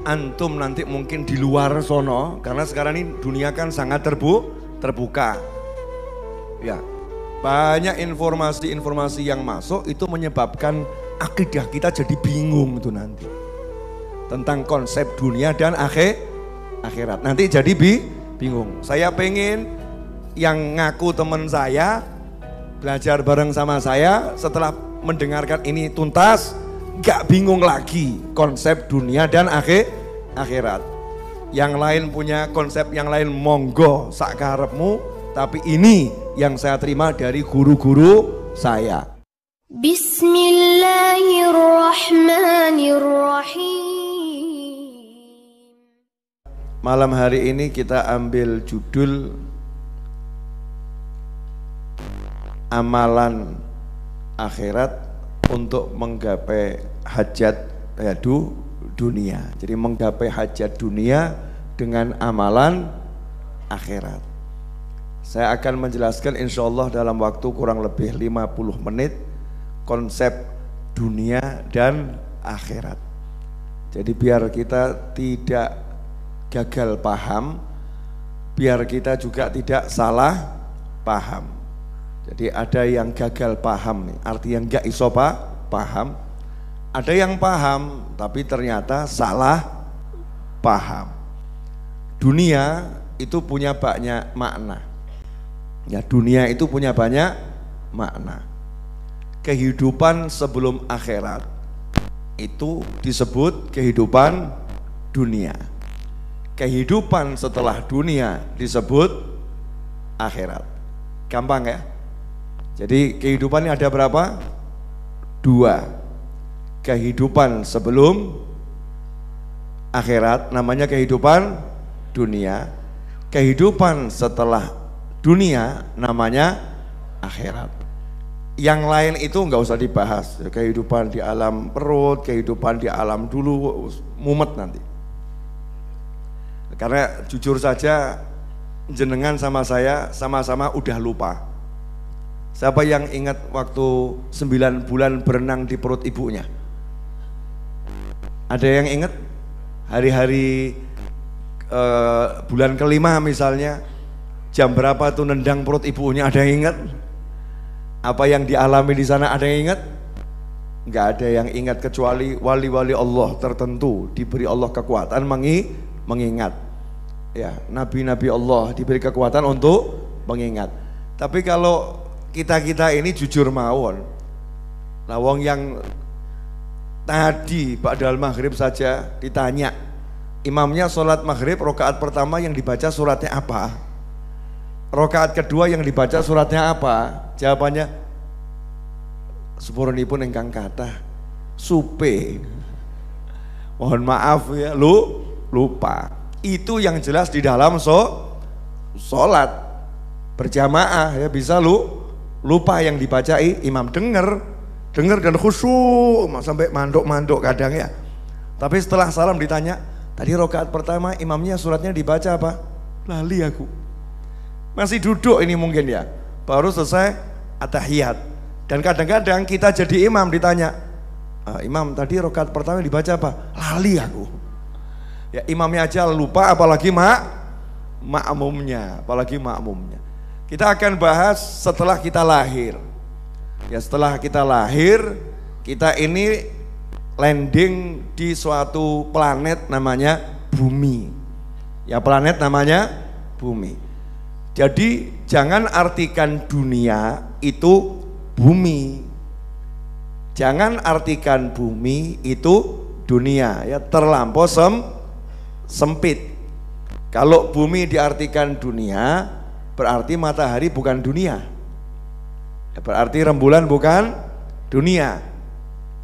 antum nanti mungkin di luar sono, karena sekarang ini dunia kan sangat terbuka. Ya, banyak informasi-informasi yang masuk itu menyebabkan akidah kita jadi bingung itu nanti. Tentang konsep dunia dan akhirat. Nanti jadi bingung. Saya pengen yang ngaku teman saya, belajar bareng sama saya, setelah mendengarkan ini tuntas, gak bingung lagi konsep dunia dan akhirat. Yang lain punya konsep yang lain, monggo sak karepmu, tapi ini yang saya terima dari guru-guru saya. Bismillahirrahmanirrahim. Malam hari ini kita ambil judul amalan akhirat untuk menggapai hajat dunia. Jadi menggapai hajat dunia dengan amalan akhirat. Saya akan menjelaskan insya Allah dalam waktu kurang lebih 50 menit konsep dunia dan akhirat. Jadi biar kita tidak gagal paham, biar kita juga tidak salah paham. Jadi ada yang gagal paham nih, artinya enggak iso paham. Ada yang paham tapi ternyata salah paham. Dunia itu punya banyak makna. Ya, dunia itu punya banyak makna. Kehidupan sebelum akhirat itu disebut kehidupan dunia. Kehidupan setelah dunia disebut akhirat. Gampang ya? Jadi kehidupannya ada berapa? 2. Kehidupan sebelum akhirat namanya kehidupan dunia. Kehidupan setelah dunia namanya akhirat. Yang lain itu nggak usah dibahas. Kehidupan di alam perut, kehidupan di alam dulu, mumet nanti. Karena jujur saja jenengan sama saya sama-sama udah lupa. Siapa yang ingat waktu 9 bulan berenang di perut ibunya? Ada yang ingat? Hari-hari bulan kelima misalnya, jam berapa tuh nendang perut ibunya, ada yang ingat? Apa yang dialami di sana ada yang ingat? Enggak ada yang ingat kecuali wali-wali Allah tertentu diberi Allah kekuatan mengingat. Ya, nabi-nabi Allah diberi kekuatan untuk mengingat. Tapi kalau kita ini jujur mawon, lawang yang tadi ba'dal maghrib saja ditanya, imamnya sholat maghrib rakaat pertama yang dibaca suratnya apa? Rakaat kedua yang dibaca suratnya apa? Jawabannya sepurunipun ingkang kathah supe. Mohon maaf ya, lupa. Itu yang jelas di dalam sholat berjamaah ya, bisa lupa yang dibacai imam, dengar dan khusyuk sampai manduk kadang ya. Tapi setelah salam ditanya, tadi rakaat pertama imamnya suratnya dibaca apa? Lali aku. Masih duduk ini mungkin ya, baru selesai at-tahiyat. Dan kadang-kadang kita jadi imam ditanya, imam tadi rakaat pertama dibaca apa? Lali aku. Ya, imamnya aja lupa, apalagi makmumnya. Kita akan bahas setelah kita lahir. Ya, setelah kita lahir, kita ini landing di suatu planet namanya bumi. Ya, planet namanya bumi. Jadi jangan artikan dunia itu bumi. Jangan artikan bumi itu dunia, ya terlampau sempit. Kalau bumi diartikan dunia, berarti matahari bukan dunia. Berarti rembulan bukan dunia.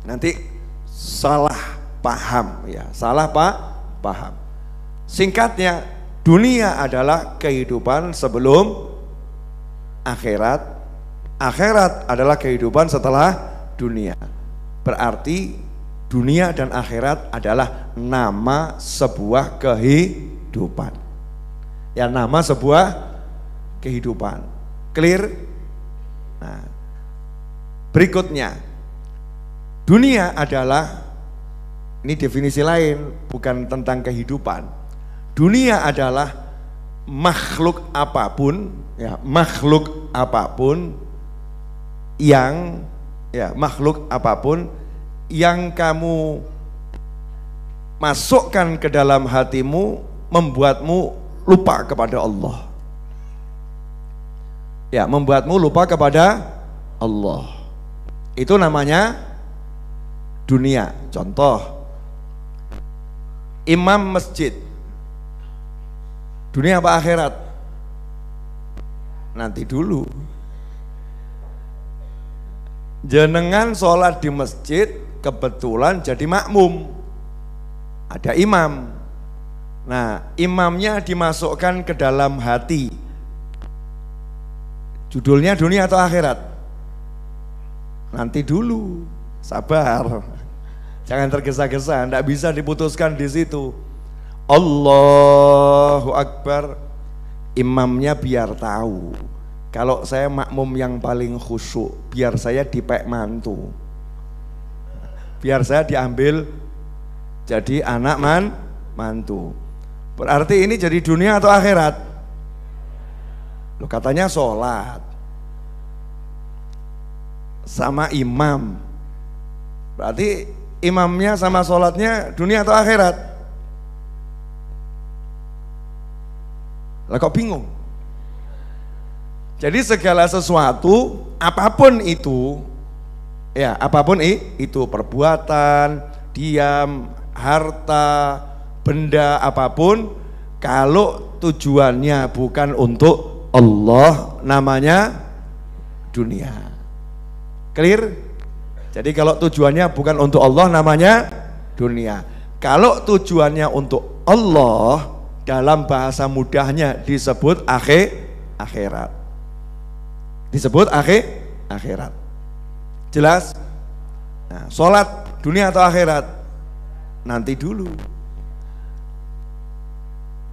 Nanti salah paham ya, paham. Singkatnya, dunia adalah kehidupan sebelum akhirat. Akhirat adalah kehidupan setelah dunia. Berarti dunia dan akhirat adalah nama sebuah kehidupan. Ya, nama sebuah kehidupan. Clear? Nah, berikutnya, dunia adalah Ini definisi lain, bukan tentang kehidupan. Dunia adalah makhluk apapun, ya, makhluk apapun yang kamu masukkan ke dalam hatimu membuatmu lupa kepada Allah. Ya, membuatmu lupa kepada Allah. Itu namanya dunia. Contoh, imam masjid. Dunia apa akhirat? Nanti dulu. Jenengan sholat di masjid, kebetulan jadi makmum. Ada imam. Nah, imamnya dimasukkan ke dalam hati. Judulnya dunia atau akhirat? Nanti dulu. Sabar. Jangan tergesa-gesa, tidak bisa diputuskan di situ. Allahu Akbar. Imamnya biar tahu. Kalau saya makmum yang paling khusyuk, biar saya dipek mantu. Biar saya diambil jadi anak mantu. Berarti ini jadi dunia atau akhirat? Loh, katanya sholat sama imam. Berarti imamnya sama sholatnya dunia atau akhirat? Lah kok bingung? Jadi segala sesuatu, apapun itu, ya apapun itu, perbuatan, diam, harta, benda apapun, kalau tujuannya bukan untuk Allah, namanya dunia. Clear? Jadi kalau tujuannya bukan untuk Allah, namanya dunia. Kalau tujuannya untuk Allah, dalam bahasa mudahnya disebut akhirat. Disebut akhirat. Jelas? Nah, sholat dunia atau akhirat? Nanti dulu.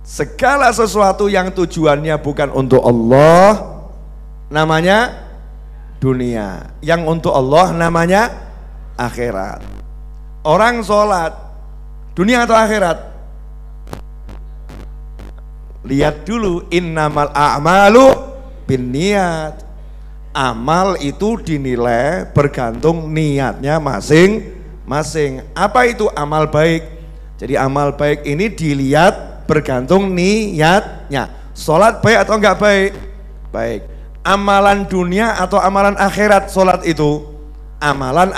Segala sesuatu yang tujuannya bukan untuk Allah, namanya dunia. Yang untuk Allah namanya akhirat. Orang sholat dunia atau akhirat? Lihat dulu, innamal a'malu binniyat. Amal itu dinilai bergantung niatnya masing-masing. Apa itu amal baik? Jadi amal baik ini dilihat bergantung niatnya. Sholat baik atau enggak baik? Baik. Amalan dunia atau amalan akhirat sholat itu? Amalan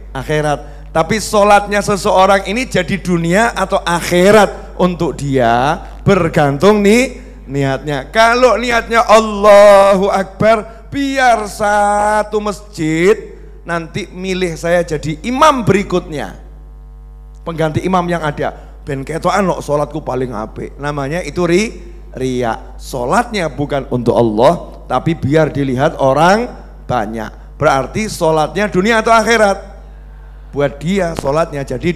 akhirat. Tapi sholatnya seseorang ini jadi dunia atau akhirat untuk dia bergantung niatnya. Kalau niatnya Allahu Akbar, biar satu masjid nanti milih saya jadi imam berikutnya, pengganti imam yang ada. Ben ketokan lo sholatku paling apik. Namanya itu riya. Sholatnya bukan untuk Allah, tapi biar dilihat orang banyak. Berarti sholatnya dunia atau akhirat? Buat dia sholatnya jadi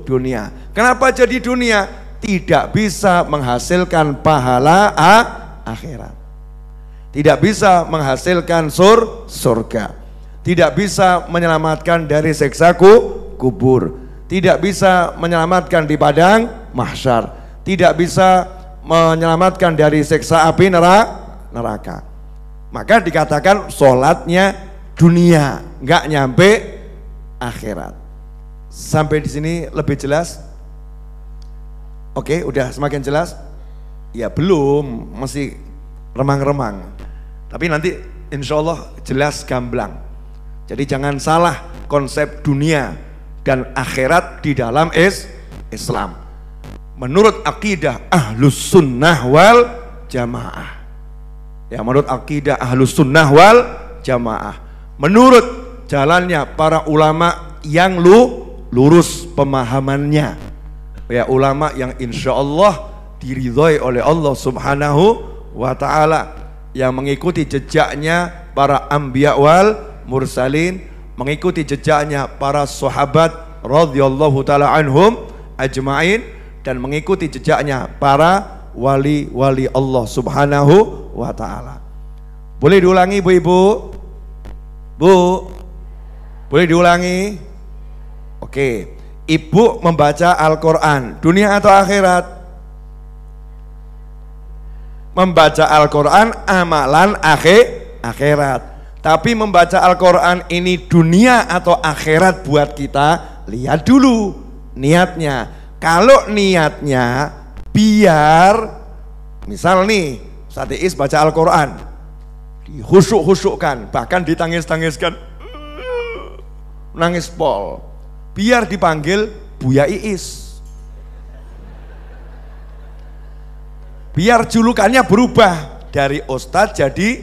dunia. Kenapa jadi dunia? Tidak bisa menghasilkan pahala akhirat. Tidak bisa menghasilkan surga. Tidak bisa menyelamatkan dari siksa kubur. Tidak bisa menyelamatkan di padang mahsyar. Tidak bisa menyelamatkan dari siksa api neraka. Maka dikatakan sholatnya dunia, nggak nyampe akhirat. Sampai di sini lebih jelas? Oke, udah semakin jelas? Ya belum, masih remang-remang. Tapi nanti insya Allah jelas gamblang. Jadi jangan salah konsep dunia dan akhirat di dalam Islam. Menurut akidah Ahlus Sunnah wal Jamaah. Ya, menurut akidah Ahlus Sunnah wal Jamaah. Menurut jalannya para ulama yang lurus pemahamannya. Ya, ulama yang insya Allah diridhoi oleh Allah Subhanahu wa ta'ala, yang mengikuti jejaknya para anbiya wal mursalin, mengikuti jejaknya para sahabat radhiyallahu ta'ala anhum ajma'in, dan mengikuti jejaknya para wali-wali Allah Subhanahu wa ta'ala. Boleh diulangi Bu-ibu? Bu, boleh diulangi? Oke, Ibu membaca Al-Quran, dunia atau akhirat? Membaca Al-Quran amalan akhirat. Tapi membaca Al-Quran ini dunia atau akhirat buat kita? Lihat dulu niatnya. Kalau niatnya biar, misal nih Ustaz Iis baca Al-Quran, dihusuk-husukkan, bahkan ditangis-tangiskan, nangis pol, biar dipanggil Buya Iis, biar julukannya berubah dari Ustadz jadi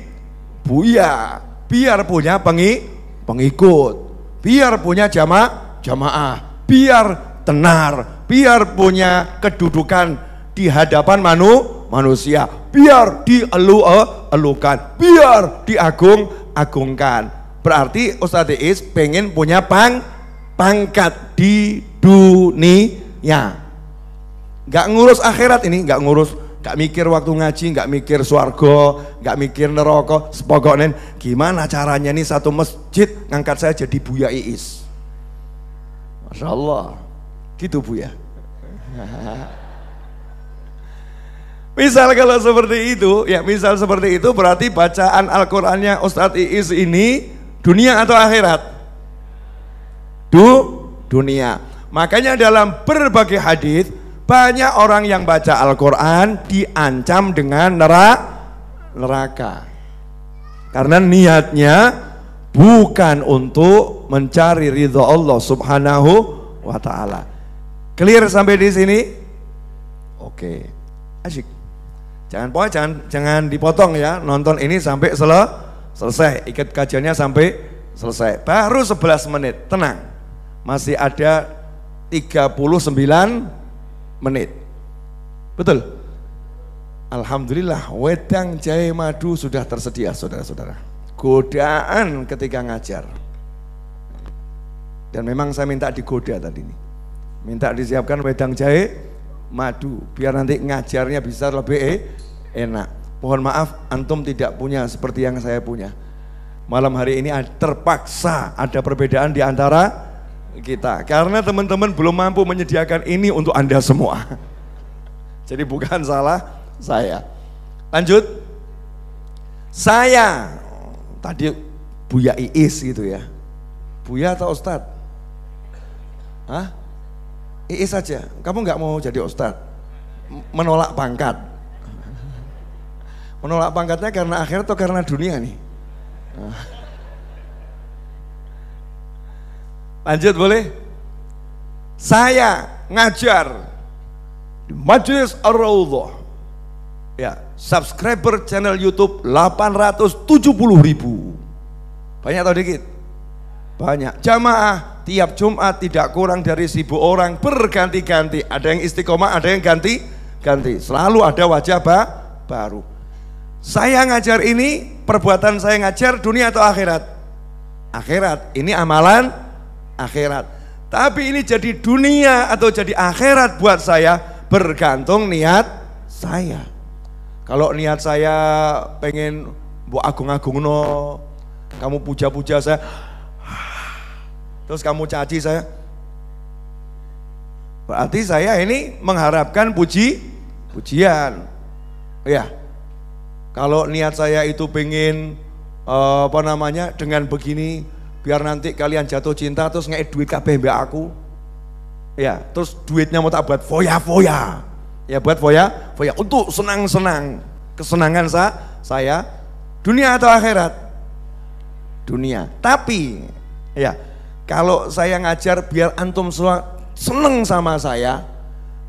Buya, biar punya pengikut, biar punya jamaah, biar tenar, biar punya kedudukan di hadapan manusia, biar dielu-elukan, biar diagung-agungkan. Berarti Ustadz Iis pengen punya pangkat di dunia, nggak ngurus akhirat ini, nggak mikir waktu ngaji, nggak mikir swarga, nggak mikir neraka, sepokoknya gimana caranya nih satu masjid ngangkat saya jadi Buya Iis. Masya Allah, gitu Bu ya. Misal kalau seperti itu, ya misal seperti itu berarti bacaan Al-Qur'annya Ustadz Iis ini dunia atau akhirat? Dunia. Makanya dalam berbagai hadis banyak orang yang baca Al-Quran diancam dengan neraka. Karena niatnya bukan untuk mencari ridho Allah Subhanahu wa ta'ala. Clear sampai di sini? Oke, asyik. Jangan dipotong ya, nonton ini sampai selesai, ikut kajiannya sampai selesai. Baru 11 menit, tenang. Masih ada 39 menit. Betul? Alhamdulillah, wedang jahe madu sudah tersedia saudara-saudara. Godaan ketika ngajar. Dan memang saya minta digoda tadi ini. Minta disiapkan wedang jahe madu biar nanti ngajarnya bisa lebih enak. Mohon maaf antum tidak punya seperti yang saya punya. Malam hari ini terpaksa ada perbedaan di antara kita karena teman-teman belum mampu menyediakan ini untuk Anda semua. Jadi bukan salah saya. Lanjut. Saya tadi Buya Iis gitu ya. Buya atau Ustadz? Hah? Iis saja. Kamu nggak mau jadi Ustadz? Menolak pangkat. Menolak pangkatnya karena akhirat atau karena dunia nih? Lanjut boleh? Saya ngajar di Majelis Ar-Raudhah. Ya, subscriber channel YouTube 870.000. Banyak atau dikit? Banyak. Jamaah tiap Jumat tidak kurang dari 1.000 orang berganti-ganti. Ada yang istiqomah, ada yang ganti-ganti. Selalu ada wajah baru. Saya ngajar ini, perbuatan saya ngajar dunia atau akhirat? Akhirat. Ini amalan akhirat. Tapi ini jadi dunia atau jadi akhirat buat saya bergantung niat saya. Kalau niat saya pengen bu agung-agung no, kamu puja-puja saya, terus kamu caci saya, berarti saya ini mengharapkan pujian. Ya. Kalau niat saya itu pengen dengan begini biar nanti kalian jatuh cinta terus ngei duit kabeh mbak aku, ya terus duitnya mau tak buat foya-foya, ya buat foya untuk senang-senang, kesenangan saya. Dunia atau akhirat? Dunia. Tapi ya kalau saya ngajar biar antum semua seneng sama saya,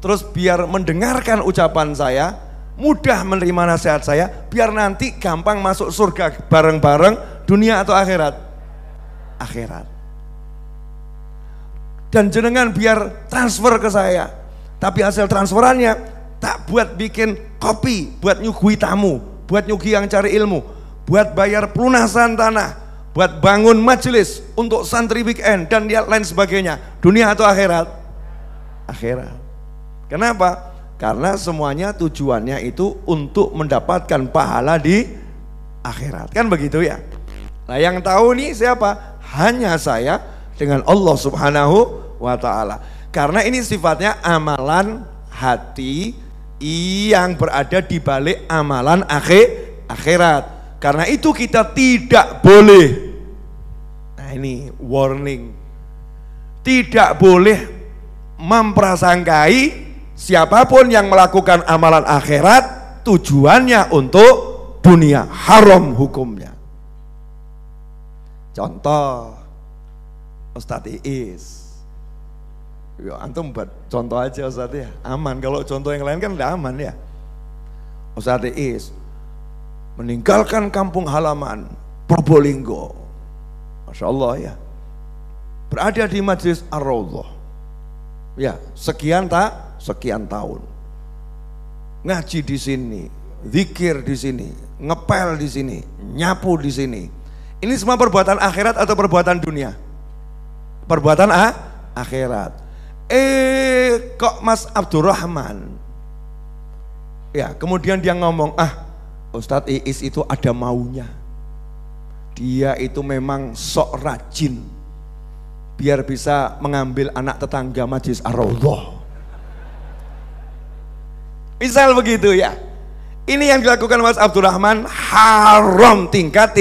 terus biar mendengarkan ucapan saya, mudah menerima nasihat saya, biar nanti gampang masuk surga bareng-bareng. Dunia atau akhirat? Akhirat. Dan jenengan biar transfer ke saya, tapi hasil transferannya tak buat bikin kopi, buat nyugui tamu, buat nyugui yang cari ilmu, buat bayar pelunasan tanah, buat bangun majelis untuk santri weekend dan lain sebagainya. Dunia atau akhirat? Akhirat. Kenapa? Karena semuanya tujuannya itu untuk mendapatkan pahala di akhirat. Kan begitu ya? Nah yang tahu nih siapa? Hanya saya dengan Allah Subhanahu wa ta'ala. Karena ini sifatnya amalan hati yang berada di balik amalan akhirat. Karena itu kita tidak boleh, nah ini warning, tidak boleh memprasangkai siapapun yang melakukan amalan akhirat tujuannya untuk dunia, haram hukumnya. Contoh Ustadz Iis, ya antum buat contoh aja Ustadz ya, aman. Kalau contoh yang lain kan tidak aman ya. Ustadz Iis meninggalkan kampung halaman Probolinggo, Masya Allah ya, berada di Majlis Ar-Raudhah ya sekian tahun, ngaji di sini, zikir di sini, ngepel di sini, nyapu di sini. Ini semua perbuatan akhirat atau perbuatan dunia? Perbuatan akhirat. Kok Mas Abdurrahman ya kemudian dia ngomong, Ustadz Iis itu ada maunya, dia itu memang sok rajin biar bisa mengambil anak tetangga Majlis Ar-Raudhah. Misal begitu ya. Ini yang dilakukan Mas Abdurrahman haram tingkat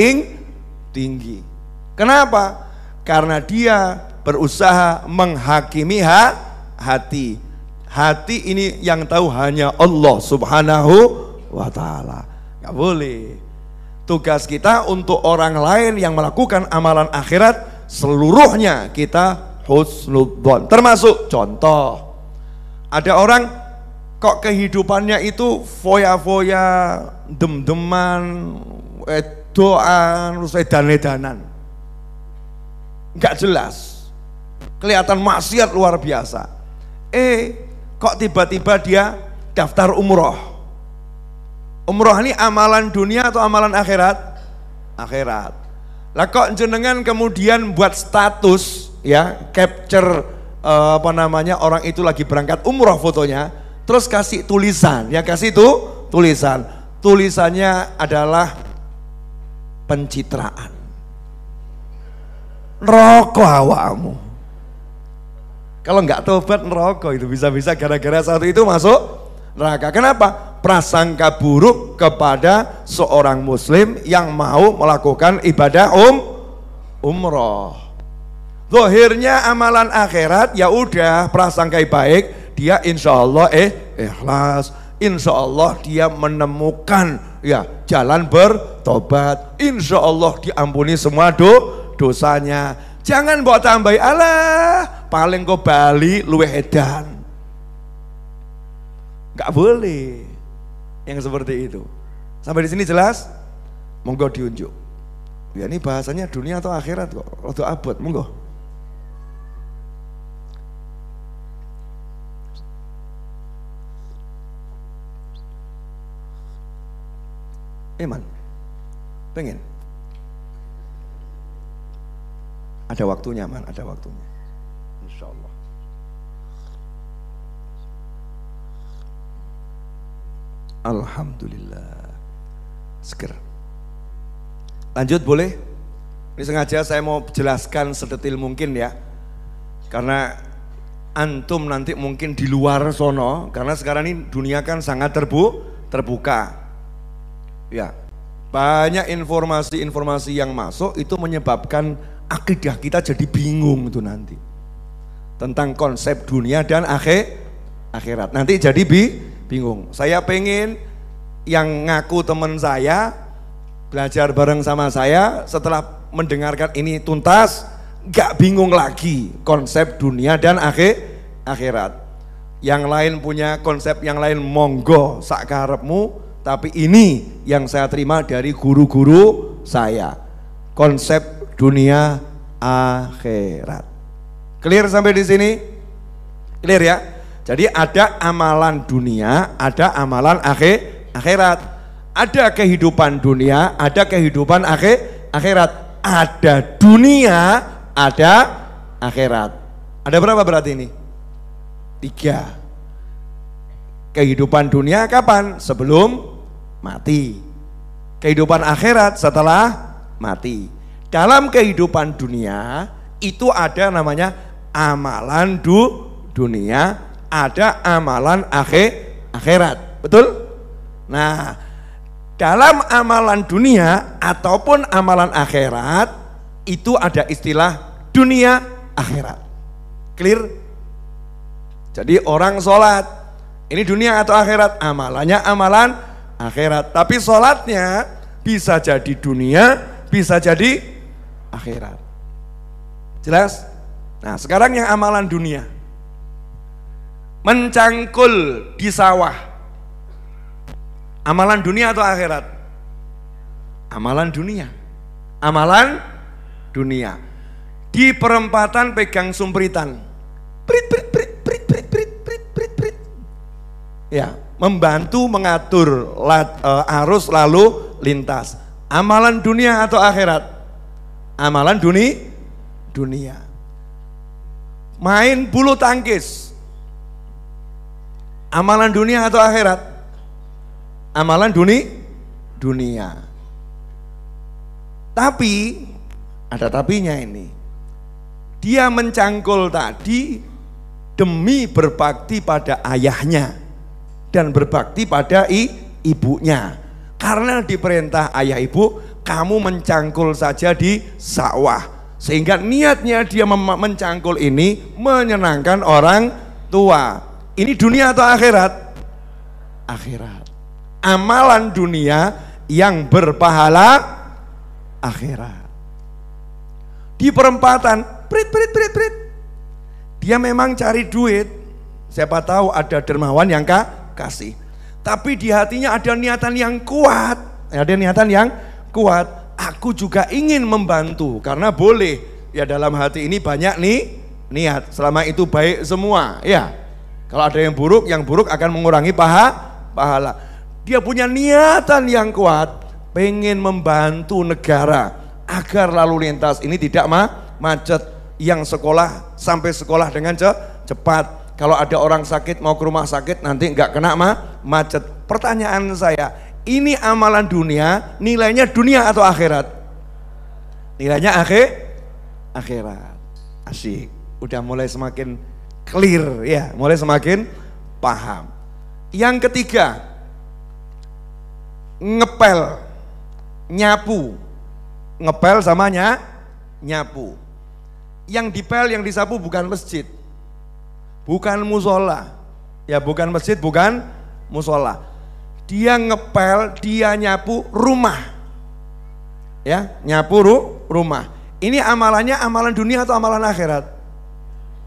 tinggi. Kenapa? Karena dia berusaha menghakimi hati. Hati ini yang tahu hanya Allah Subhanahu wa ta'ala. Gak boleh. Tugas kita untuk orang lain yang melakukan amalan akhirat seluruhnya kita husnudzon. Termasuk contoh, ada orang kok kehidupannya itu foya-foya, dem-deman, edoan, edan-edanan, gak jelas, kelihatan maksiat luar biasa. Kok tiba-tiba dia daftar umroh. Umroh ini amalan dunia atau amalan akhirat? Akhirat. Lah kok jenengan kemudian buat status ya, capture orang itu lagi berangkat umroh fotonya, terus kasih tulisan, ya kasih itu tulisan. Tulisannya adalah pencitraan. Neraka awakmu. Kalau nggak tobat neraka itu, bisa-bisa gara-gara satu itu masuk neraka. Kenapa? Prasangka buruk kepada seorang muslim yang mau melakukan ibadah umroh. Zahirnya amalan akhirat ya udah prasangka baik, dia insya Allah ikhlas, insya Allah dia menemukan ya jalan bertobat, insya Allah diampuni semua dosanya. Jangan bawa tambahi, alah paling kau bali luweh edan. Gak boleh yang seperti itu. Sampai di sini jelas? Monggo diunjuk. Ya ini bahasanya dunia atau akhirat kok, atau abad, monggo. Iman, pengen? Ada waktunya man, ada waktunya. Insya Allah. Alhamdulillah. Seger. Lanjut boleh? Ini sengaja saya mau jelaskan sedetil mungkin ya. Karena antum nanti mungkin di luar sono, karena sekarang ini dunia kan sangat terbuka. Ya. Banyak informasi-informasi yang masuk itu menyebabkan akidah kita jadi bingung itu nanti. Tentang konsep dunia dan akhirat. Nanti jadi bingung. Saya pengen yang ngaku teman saya belajar bareng sama saya, setelah mendengarkan ini tuntas gak bingung lagi konsep dunia dan akhirat. Yang lain punya konsep yang lain, monggo sak karepmu, tapi ini yang saya terima dari guru-guru saya, konsep dunia akhirat. Clear sampai di sini? Clear ya? Jadi ada amalan dunia, ada amalan akhirat. Ada kehidupan dunia, ada kehidupan akhirat. Ada dunia, ada akhirat. Ada berapa berarti ini? 3. Kehidupan dunia kapan? Sebelum mati. Kehidupan akhirat setelah mati. Dalam kehidupan dunia itu ada namanya amalan dunia, ada amalan akhirat. Betul? Nah, dalam amalan dunia ataupun amalan akhirat itu ada istilah dunia akhirat. Clear? Jadi orang sholat, ini dunia atau akhirat? Amalannya amalan akhirat. Tapi sholatnya bisa jadi dunia, bisa jadi akhirat. Jelas? Nah, sekarang yang amalan dunia. Mencangkul di sawah. Amalan dunia atau akhirat? Amalan dunia. Amalan dunia. Di perempatan pegang sumpritan. Prit, prit, prit, prit, prit, prit, prit, prit, prit. Ya, membantu mengatur arus lalu lintas. Amalan dunia atau akhirat? Amalan dunia. Main bulu tangkis. Amalan dunia atau akhirat? Amalan dunia. Tapi ada tapinya ini. Dia mencangkul tadi demi berbakti pada ayahnya dan berbakti pada ibunya. Karena diperintah ayah ibu, kamu mencangkul saja di sawah. Sehingga niatnya dia mencangkul ini menyenangkan orang tua. Ini dunia atau akhirat? Akhirat. Amalan dunia yang berpahala akhirat. Di perempatan, prit. Dia memang cari duit. Siapa tahu ada dermawan yang kasih. Tapi di hatinya ada niatan yang kuat. Ada niatan yang kuat. Aku juga ingin membantu karena boleh. Ya dalam hati ini banyak nih niat. Selama itu baik semua. Ya. Kalau ada yang buruk akan mengurangi pahala. Dia punya niatan yang kuat, pengen membantu negara agar lalu lintas ini tidak macet. Yang sekolah sampai sekolah dengan cepat. Kalau ada orang sakit mau ke rumah sakit nanti nggak kena macet. Pertanyaan saya, ini amalan dunia, nilainya dunia atau akhirat? Nilainya akhirat. Asyik, udah mulai semakin clear ya, mulai semakin paham. Yang ketiga, ngepel, nyapu. Ngepel sama nyapu. Yang dipel, yang disapu bukan masjid, bukan musola. Ya bukan masjid, bukan musola. Dia ngepel, dia nyapu rumah. Ya, nyapu rumah. Ini amalannya amalan dunia atau amalan akhirat?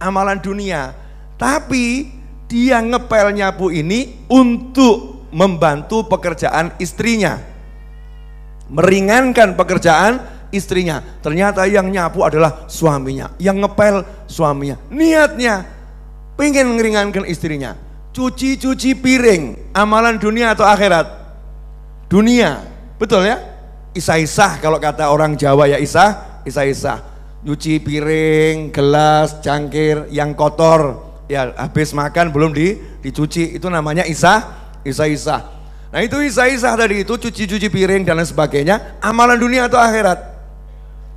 Amalan dunia. Tapi dia ngepel nyapu ini untuk membantu pekerjaan istrinya, meringankan pekerjaan istrinya. Ternyata yang nyapu adalah suaminya, yang ngepel suaminya. Niatnya pengen meringankan istrinya. Cuci piring, amalan dunia atau akhirat? Dunia, betul ya? Isah-isah kalau kata orang Jawa ya, isah-isah. Nyuci piring, gelas, cangkir yang kotor, ya habis makan belum dicuci, itu namanya isah-isah. Nah itu isah-isah tadi itu, cuci piring dan lain sebagainya, amalan dunia atau akhirat?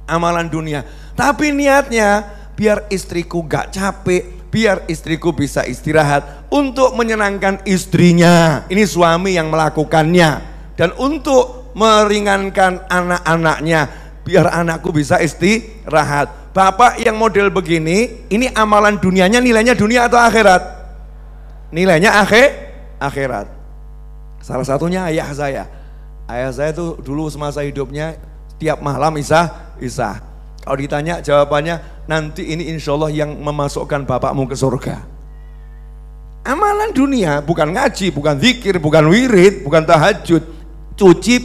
Amalan dunia. Tapi niatnya biar istriku gak capek, biar istriku bisa istirahat, untuk menyenangkan istrinya, ini suami yang melakukannya, dan untuk meringankan anak-anaknya, biar anakku bisa istirahat. Bapak yang model begini, ini amalan dunianya nilainya dunia atau akhirat? Nilainya akhirat. Salah satunya ayah saya. Ayah saya tuh dulu semasa hidupnya tiap malam isah. Kalau ditanya jawabannya, nanti ini insya Allah yang memasukkan bapakmu ke surga. Amalan dunia, bukan ngaji, bukan zikir, bukan wirid, bukan tahajud, cuci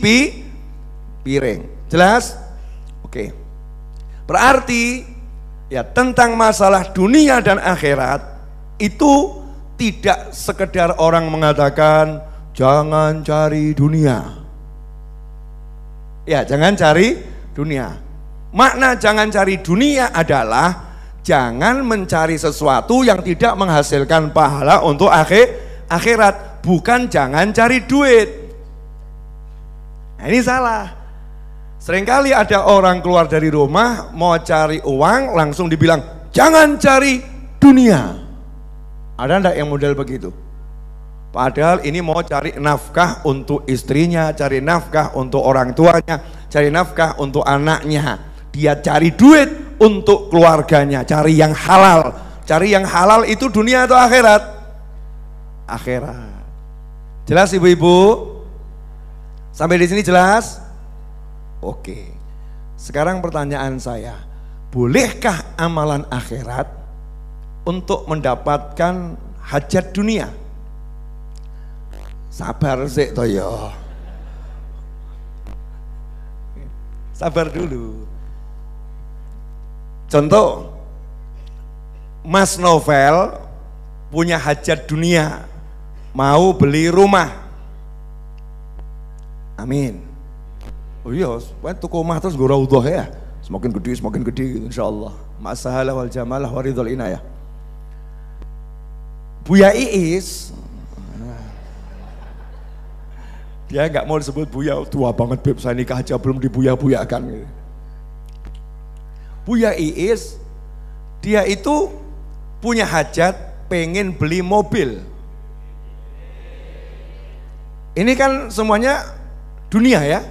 piring. Jelas? Oke. Berarti ya tentang masalah dunia dan akhirat itu tidak sekedar orang mengatakan jangan cari dunia. Ya, jangan cari dunia. Makna jangan cari dunia adalah jangan mencari sesuatu yang tidak menghasilkan pahala untuk akhirat, bukan jangan cari duit. Nah, ini salah. Seringkali ada orang keluar dari rumah mau cari uang langsung dibilang jangan cari dunia. Ada enggak yang model begitu? Padahal ini mau cari nafkah untuk istrinya, cari nafkah untuk orang tuanya, cari nafkah untuk anaknya. Dia cari duit untuk keluarganya, cari yang halal. Cari yang halal itu dunia atau akhirat? Akhirat. Jelas ibu-ibu? Sampai di sini jelas? Oke. Sekarang pertanyaan saya, bolehkah amalan akhirat untuk mendapatkan hajat dunia? Sabar sih toyo. Sabar dulu. Contoh, Mas Novel punya hajat dunia, mau beli rumah. Amin. Oh iya, tuku rumah terus gue raudhah ya. Semakin gede insyaallah. Masalah wal jamalah waridul inayah. Buya Iis, dia nggak mau disebut Buya, tua banget beb, saya nikah aja belum dibuya-buyakan. Buya Iis, dia itu punya hajat pengen beli mobil. Ini kan semuanya dunia ya.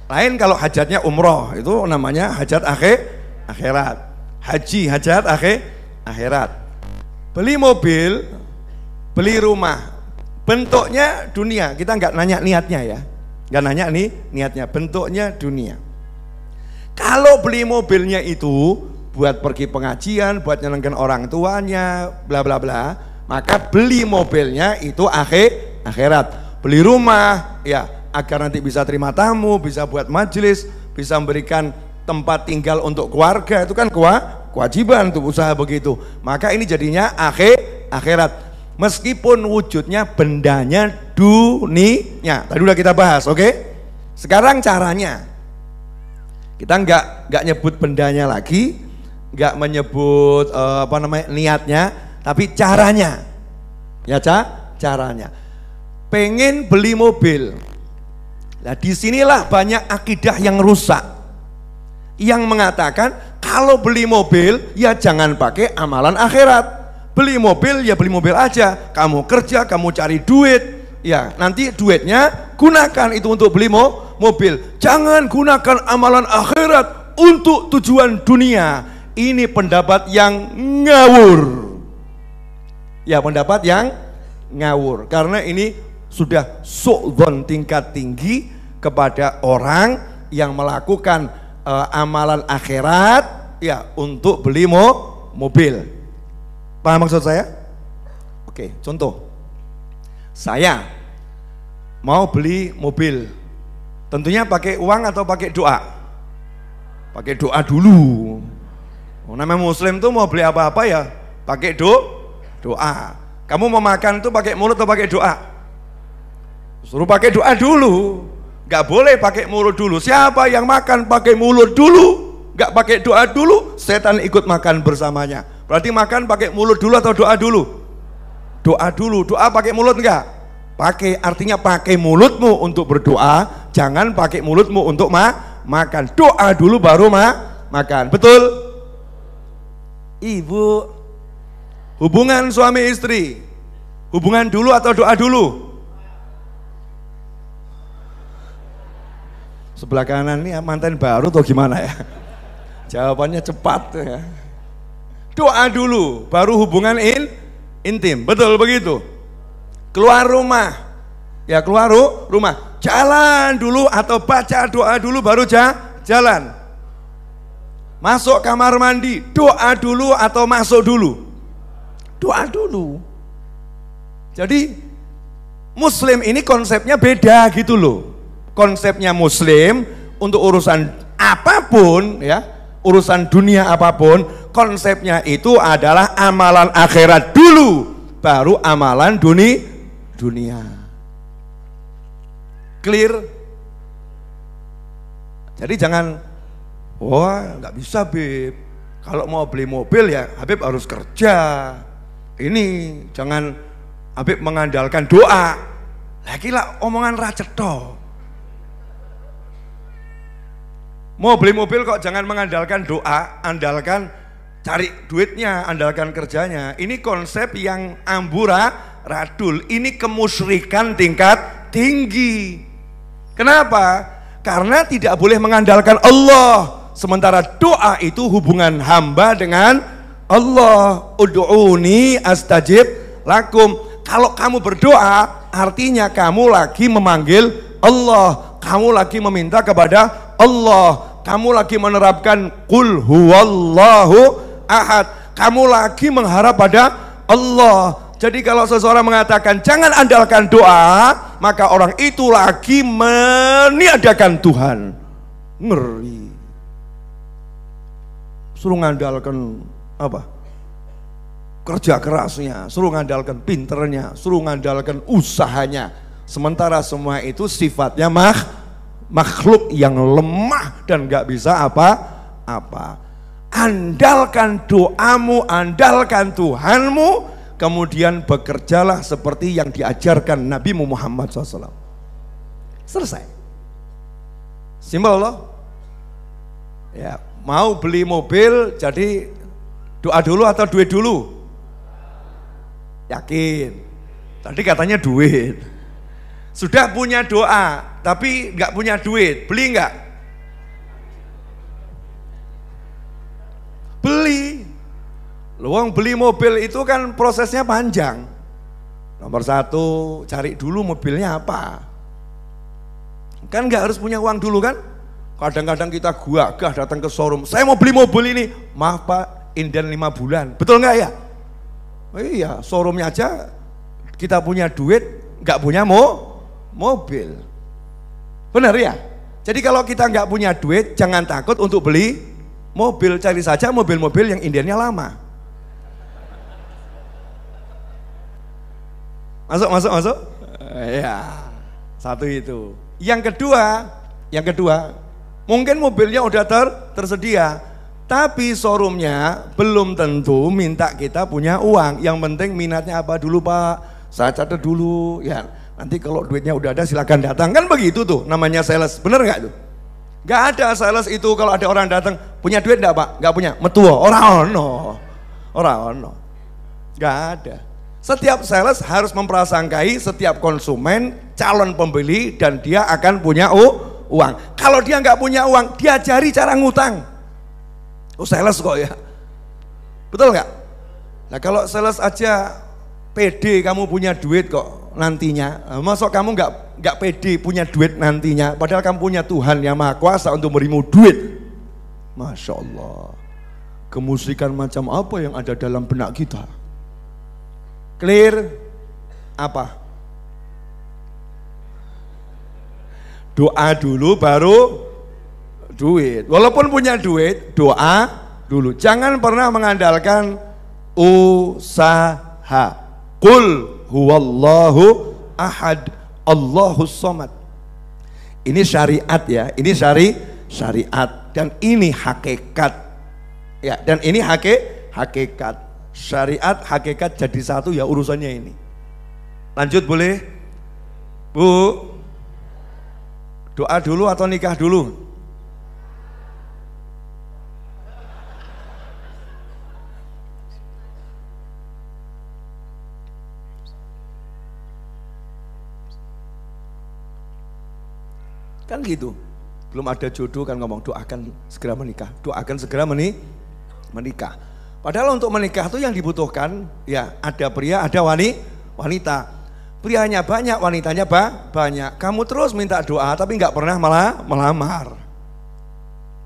Lain kalau hajatnya umroh, itu namanya hajat akhirat. Haji, hajat akhirat. Beli mobil, beli rumah. Bentuknya dunia, kita nggak nanya niatnya ya, nggak nanya nih niatnya, bentuknya dunia. Kalau beli mobilnya itu buat pergi pengajian, buat nyenengkan orang tuanya, bla bla bla, maka beli mobilnya itu akhirat. Beli rumah, ya agar nanti bisa terima tamu, bisa buat majelis, bisa memberikan tempat tinggal untuk keluarga, itu kan kewajiban untuk usaha begitu. Maka ini jadinya akhirat. Meskipun wujudnya bendanya dunia, tadi udah kita bahas, oke? Sekarang caranya, kita nggak nyebut bendanya lagi, nggak menyebut niatnya, tapi caranya, ya caranya. Pengen beli mobil, nah disinilah banyak akidah yang rusak, yang mengatakan kalau beli mobil ya jangan pakai amalan akhirat. Beli mobil ya beli mobil aja, kamu kerja, kamu cari duit, ya nanti duitnya gunakan itu untuk beli mobil. Jangan gunakan amalan akhirat untuk tujuan dunia. Ini pendapat yang ngawur. Ya pendapat yang ngawur, karena ini sudah su'dzon tingkat tinggi kepada orang yang melakukan amalan akhirat ya untuk beli mobil. Paham maksud saya? Oke, contoh. Saya mau beli mobil. Tentunya pakai uang atau pakai doa? Pakai doa dulu. Namanya muslim tuh mau beli apa-apa ya pakai doa. Kamu mau makan tuh pakai mulut atau pakai doa? Suruh pakai doa dulu. Gak boleh pakai mulut dulu. Siapa yang makan pakai mulut dulu, gak pakai doa dulu, setan ikut makan bersamanya. Berarti makan pakai mulut dulu atau doa dulu? Doa dulu. Doa pakai mulut enggak? Pakai, artinya pakai mulutmu untuk berdoa, jangan pakai mulutmu untuk makan. Doa dulu baru makan. Betul? Ibu, hubungan suami istri, hubungan dulu atau doa dulu? Sebelah kanan ini mantan baru atau gimana ya? Jawabannya cepat ya. Doa dulu, baru hubungan intim, betul begitu. Keluar rumah, ya keluar rumah, jalan dulu atau baca doa dulu baru jalan. Masuk kamar mandi, doa dulu atau masuk dulu? Doa dulu. Jadi muslim ini konsepnya beda gitu loh. Konsepnya muslim untuk urusan apapun ya, urusan dunia apapun, konsepnya itu adalah amalan akhirat dulu, baru amalan dunia. Clear? Jadi jangan, wah nggak bisa Beb, kalau mau beli mobil ya Habib harus kerja. Ini jangan Habib mengandalkan doa. Lagi lah omongan racetok. Mau beli mobil kok jangan mengandalkan doa, andalkan cari duitnya, andalkan kerjanya. Ini konsep yang amburadul, ini kemusyrikan tingkat tinggi. Kenapa? Karena tidak boleh mengandalkan Allah. Sementara doa itu hubungan hamba dengan Allah. Ud'uni astajib lakum. Kalau kamu berdoa, artinya kamu lagi memanggil Allah. Kamu lagi meminta kepada Allah. Kamu lagi menerapkan qul huwallahu ahad. Kamu lagi mengharap pada Allah. Jadi kalau seseorang mengatakan jangan andalkan doa, maka orang itu lagi meniadakan Tuhan. Ngeri. Suruh ngandalkan apa? Kerja kerasnya, suruh ngandalkan pinternya, suruh ngandalkan usahanya. Sementara semua itu sifatnya makhluk yang lemah dan gak bisa apa-apa. Andalkan doamu, andalkan Tuhanmu. Kemudian bekerjalah seperti yang diajarkan Nabi Muhammad SAW. Selesai. Simpel loh. Ya, mau beli mobil jadi doa dulu atau duit dulu? Yakin. Tadi katanya duit. Sudah punya doa tapi nggak punya duit, beli nggak? Beli. Luang beli mobil itu kan prosesnya panjang. Nomor satu, cari dulu mobilnya apa. Kan nggak harus punya uang dulu kan? Kadang-kadang kita gagah datang ke showroom. Saya mau beli mobil ini. Maaf Pak, inden 5 bulan. Betul nggak ya? Oh iya, showroomnya aja kita punya duit, nggak punya mobil. Benar ya? Jadi kalau kita nggak punya duit, jangan takut untuk beli mobil. Cari saja mobil-mobil yang indennya lama. Masuk. Ya, satu itu. Yang kedua, mungkin mobilnya udah tersedia, tapi showroomnya belum tentu minta kita punya uang. Yang penting minatnya apa dulu Pak? Saya catat dulu. Ya, nanti kalau duitnya udah ada silakan datang. Kan begitu tuh, namanya sales. Bener nggak tuh? Nggak ada sales itu kalau ada orang datang punya duit nggak Pak? Nggak punya. Metuo. Orang ono. Nggak ada. Setiap sales harus memprasangkai setiap konsumen calon pembeli dan dia akan punya uang. Kalau dia nggak punya uang, diajari cara ngutang. Oh sales kok ya, betul nggak? Nah kalau sales aja pede kamu punya duit kok nantinya, masuk kamu nggak pede punya duit nantinya, padahal kamu punya Tuhan yang Maha Kuasa untuk berimu duit. Masya Allah, kemusikan macam apa yang ada dalam benak kita? Clear? Apa? Doa dulu baru duit. Walaupun punya duit, doa dulu. Jangan pernah mengandalkan usaha. Qul huwallahu ahad, Allahus samad. Ini syariat ya, ini syariat dan ini hakikat. Ya, dan ini hakikat. Syariat, hakikat jadi satu ya urusannya ini. Lanjut boleh? Bu, doa dulu atau nikah dulu? Kan gitu. Belum ada jodoh kan ngomong doakan segera menikah, doakan segera menikah. Padahal untuk menikah itu yang dibutuhkan ya ada pria, ada wanita. Prianya banyak, wanitanya banyak. Kamu terus minta doa tapi nggak pernah melamar.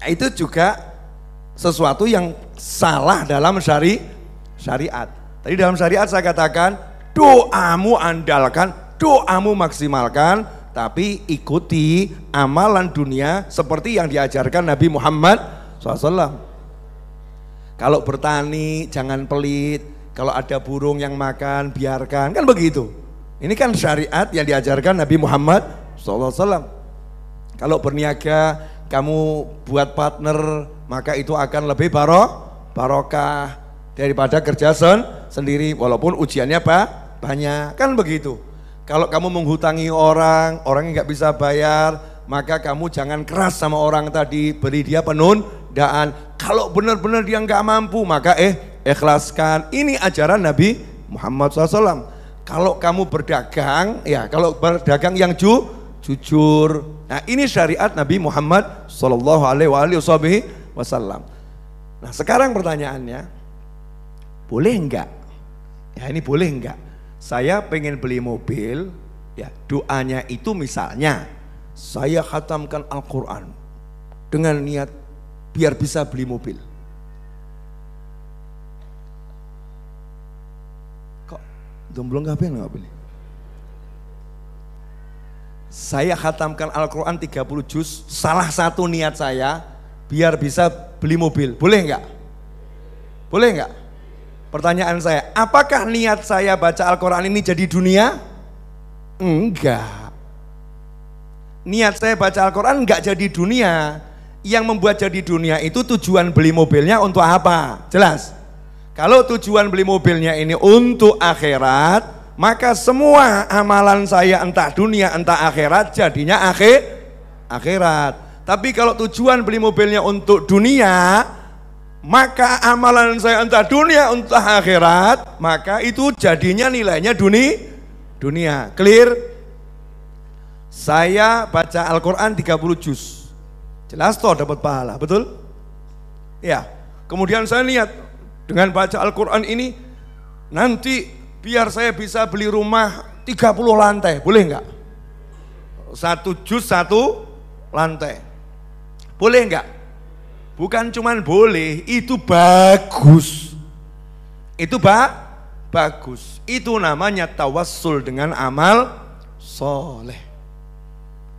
Itu juga sesuatu yang salah dalam syariat. Tadi dalam syariat saya katakan doamu andalkan, doamu maksimalkan, tapi ikuti amalan dunia seperti yang diajarkan Nabi Muhammad SAW. Kalau bertani jangan pelit, kalau ada burung yang makan biarkan, kan begitu. Ini kan syariat yang diajarkan Nabi Muhammad SAW. Kalau berniaga kamu buat partner, maka itu akan lebih barokah daripada kerja sendiri, walaupun ujiannya banyak, kan begitu. Kalau kamu menghutangi orang yang nggak bisa bayar, maka kamu jangan keras sama orang tadi, beri dia penundaan. Kalau benar-benar dia nggak mampu, maka ikhlaskan. Ini ajaran Nabi Muhammad SAW. Kalau kamu berdagang, ya kalau berdagang yang jujur. Nah ini syariat Nabi Muhammad SAW. Nah sekarang pertanyaannya, boleh enggak? Ya ini boleh enggak? Saya pengen beli mobil, ya doanya itu misalnya, saya khatamkan Al-Quran dengan niat biar bisa beli mobil. Kok belum ngapain nggak beli? Saya khatamkan Al-Quran 30 juz, salah satu niat saya biar bisa beli mobil. Boleh enggak? Boleh enggak? Pertanyaan saya, apakah niat saya baca Al-Quran ini jadi dunia? Enggak. Niat saya baca Al-Quran enggak jadi dunia. Yang membuat jadi dunia itu tujuan beli mobilnya untuk apa? Jelas. Kalau tujuan beli mobilnya ini untuk akhirat, maka semua amalan saya entah dunia entah akhirat jadinya akhirat. Tapi kalau tujuan beli mobilnya untuk dunia, maka amalan saya entah dunia entah akhirat, maka itu jadinya nilainya dunia. Clear? Saya baca Al-Quran 30 juz, jelas toh dapat pahala, betul? Ya. Kemudian saya niat dengan baca Al-Quran ini nanti biar saya bisa beli rumah 30 lantai, boleh enggak? 1 juz 1 lantai, boleh enggak? Bukan cuman boleh, itu bagus. Itu bagus. Itu namanya tawassul dengan amal soleh.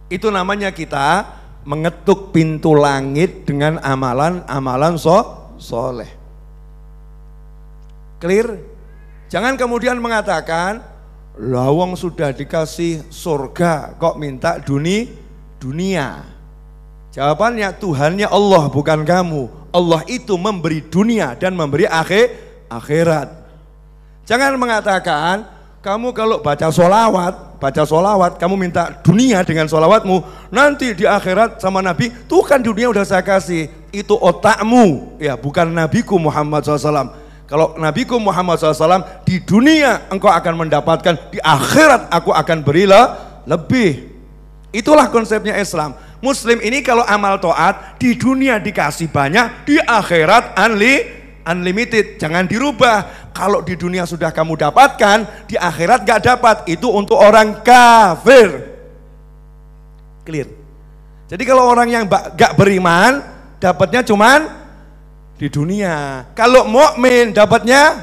Itu namanya kita mengetuk pintu langit dengan amalan soleh. Clear? Jangan kemudian mengatakan, lawang sudah dikasih surga kok minta dunia. Jawabannya Tuhannya Allah bukan kamu. Allah itu memberi dunia dan memberi akhirat. Jangan mengatakan kamu kalau baca solawat kamu minta dunia dengan solawatmu, nanti di akhirat sama Nabi tuh kan dunia udah saya kasih. Itu otakmu, ya bukan Nabiku Muhammad SAW. Kalau Nabiku Muhammad SAW di dunia engkau akan mendapatkan, di akhirat aku akan beri lebih. Itulah konsepnya Islam. Muslim ini kalau amal taat di dunia dikasih banyak, di akhirat unlimited. Jangan dirubah. Kalau di dunia sudah kamu dapatkan, di akhirat gak dapat. Itu untuk orang kafir. Clear? Jadi kalau orang yang gak beriman, dapatnya cuman di dunia. Kalau mukmin dapatnya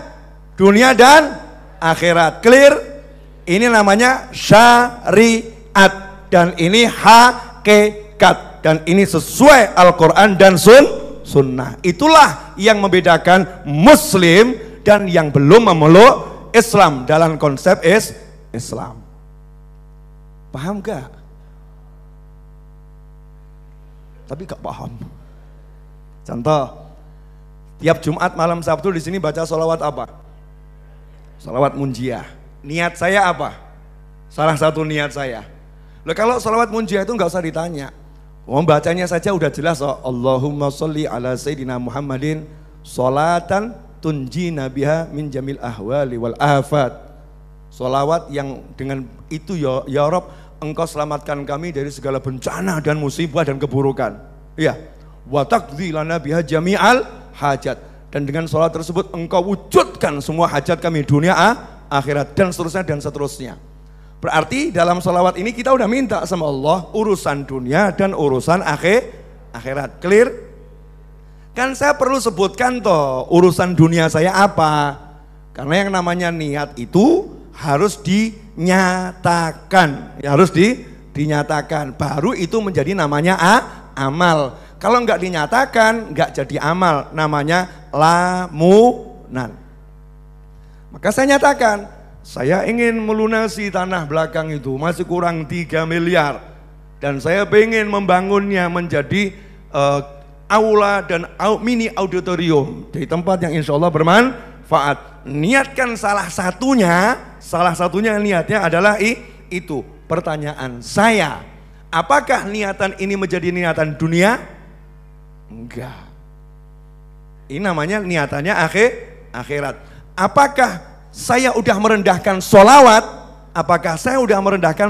dunia dan akhirat. Clear? Ini namanya syariat dan ini hakikat dan ini sesuai Al-Quran dan sunnah. Itulah yang membedakan Muslim dan yang belum memeluk Islam dalam konsep Islam. Paham gak? Tapi gak paham. Contoh, tiap Jumat malam Sabtu di sini baca sholawat apa? Sholawat munjiah. Niat saya apa? Salah satu niat saya. Loh, kalau sholawat munjiah itu nggak usah ditanya. Membacanya saja udah jelas. Allahumma sholli ala sayyidina Muhammadin sholatan tunjina biha min jamil ahwali wal afat. Sholawat yang dengan itu ya Rabb, engkau selamatkan kami dari segala bencana dan musibah dan keburukan. Iya. Wa taqdi lana biha jami'al hajat. Dan dengan sholawat tersebut engkau wujudkan semua hajat kami dunia akhirat dan seterusnya. Berarti dalam sholawat ini kita udah minta sama Allah urusan dunia dan urusan akhirat. Clear? Kan saya perlu sebutkan toh urusan dunia saya apa. Karena yang namanya niat itu harus dinyatakan. Ya, harus dinyatakan. Baru itu menjadi namanya amal. Kalau nggak dinyatakan nggak jadi amal. Namanya lamunan. Maka saya nyatakan, saya ingin melunasi tanah belakang itu, masih kurang 3 miliar. Dan saya ingin membangunnya menjadi aula dan mini auditorium di tempat yang insya Allah bermanfaat. Niatkan salah satunya niatnya adalah itu. Pertanyaan saya, apakah niatan ini menjadi niatan dunia? Enggak. Ini namanya niatannya akhirat. Apakah saya udah merendahkan sholawat? Apakah saya udah merendahkan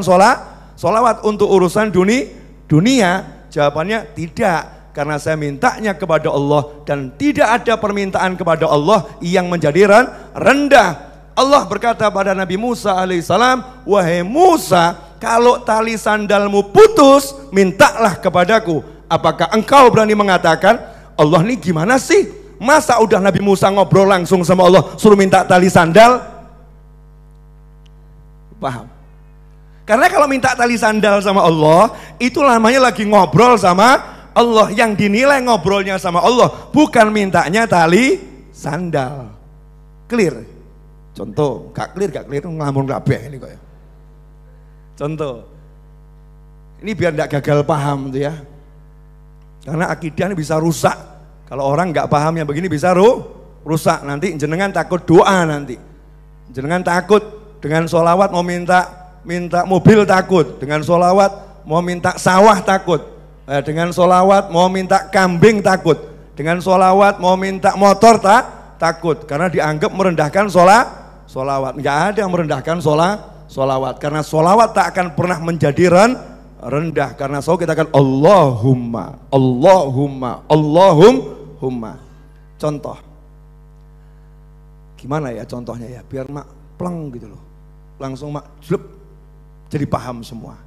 sholawat untuk urusan dunia? Jawabannya tidak. Karena saya mintanya kepada Allah dan tidak ada permintaan kepada Allah yang menjadi rendah. Allah berkata pada Nabi Musa alaihissalam, wahai Musa, kalau tali sandalmu putus, mintalah kepadaku. Apakah engkau berani mengatakan, Allah ini gimana sih? Masa udah Nabi Musa ngobrol langsung sama Allah, suruh minta tali sandal? Paham? Karena kalau minta tali sandal sama Allah, itu namanya lagi ngobrol sama Allah. Yang dinilai ngobrolnya sama Allah, bukan mintanya tali sandal. Clear? Contoh, gak clear, ngelamun kabeh ini kok ya. Contoh, ini biar gak gagal paham tuh ya. Karena akidah ini bisa rusak. Kalau orang gak paham yang begini bisa rusak. Nanti jenengan takut doa nanti. Jenengan takut dengan sholawat mau minta mobil takut. Dengan sholawat mau minta sawah takut. Dengan sholawat mau minta kambing takut. Dengan sholawat mau minta motor takut. Karena dianggap merendahkan sholawat. Nggak ada yang merendahkan sholawat. Karena sholawat tak akan pernah menjadi rendah. Karena kita akan Allahumma. Contoh. Gimana ya contohnya ya? Biar mak pleng gitu loh. Langsung mak jlep, jadi paham semua.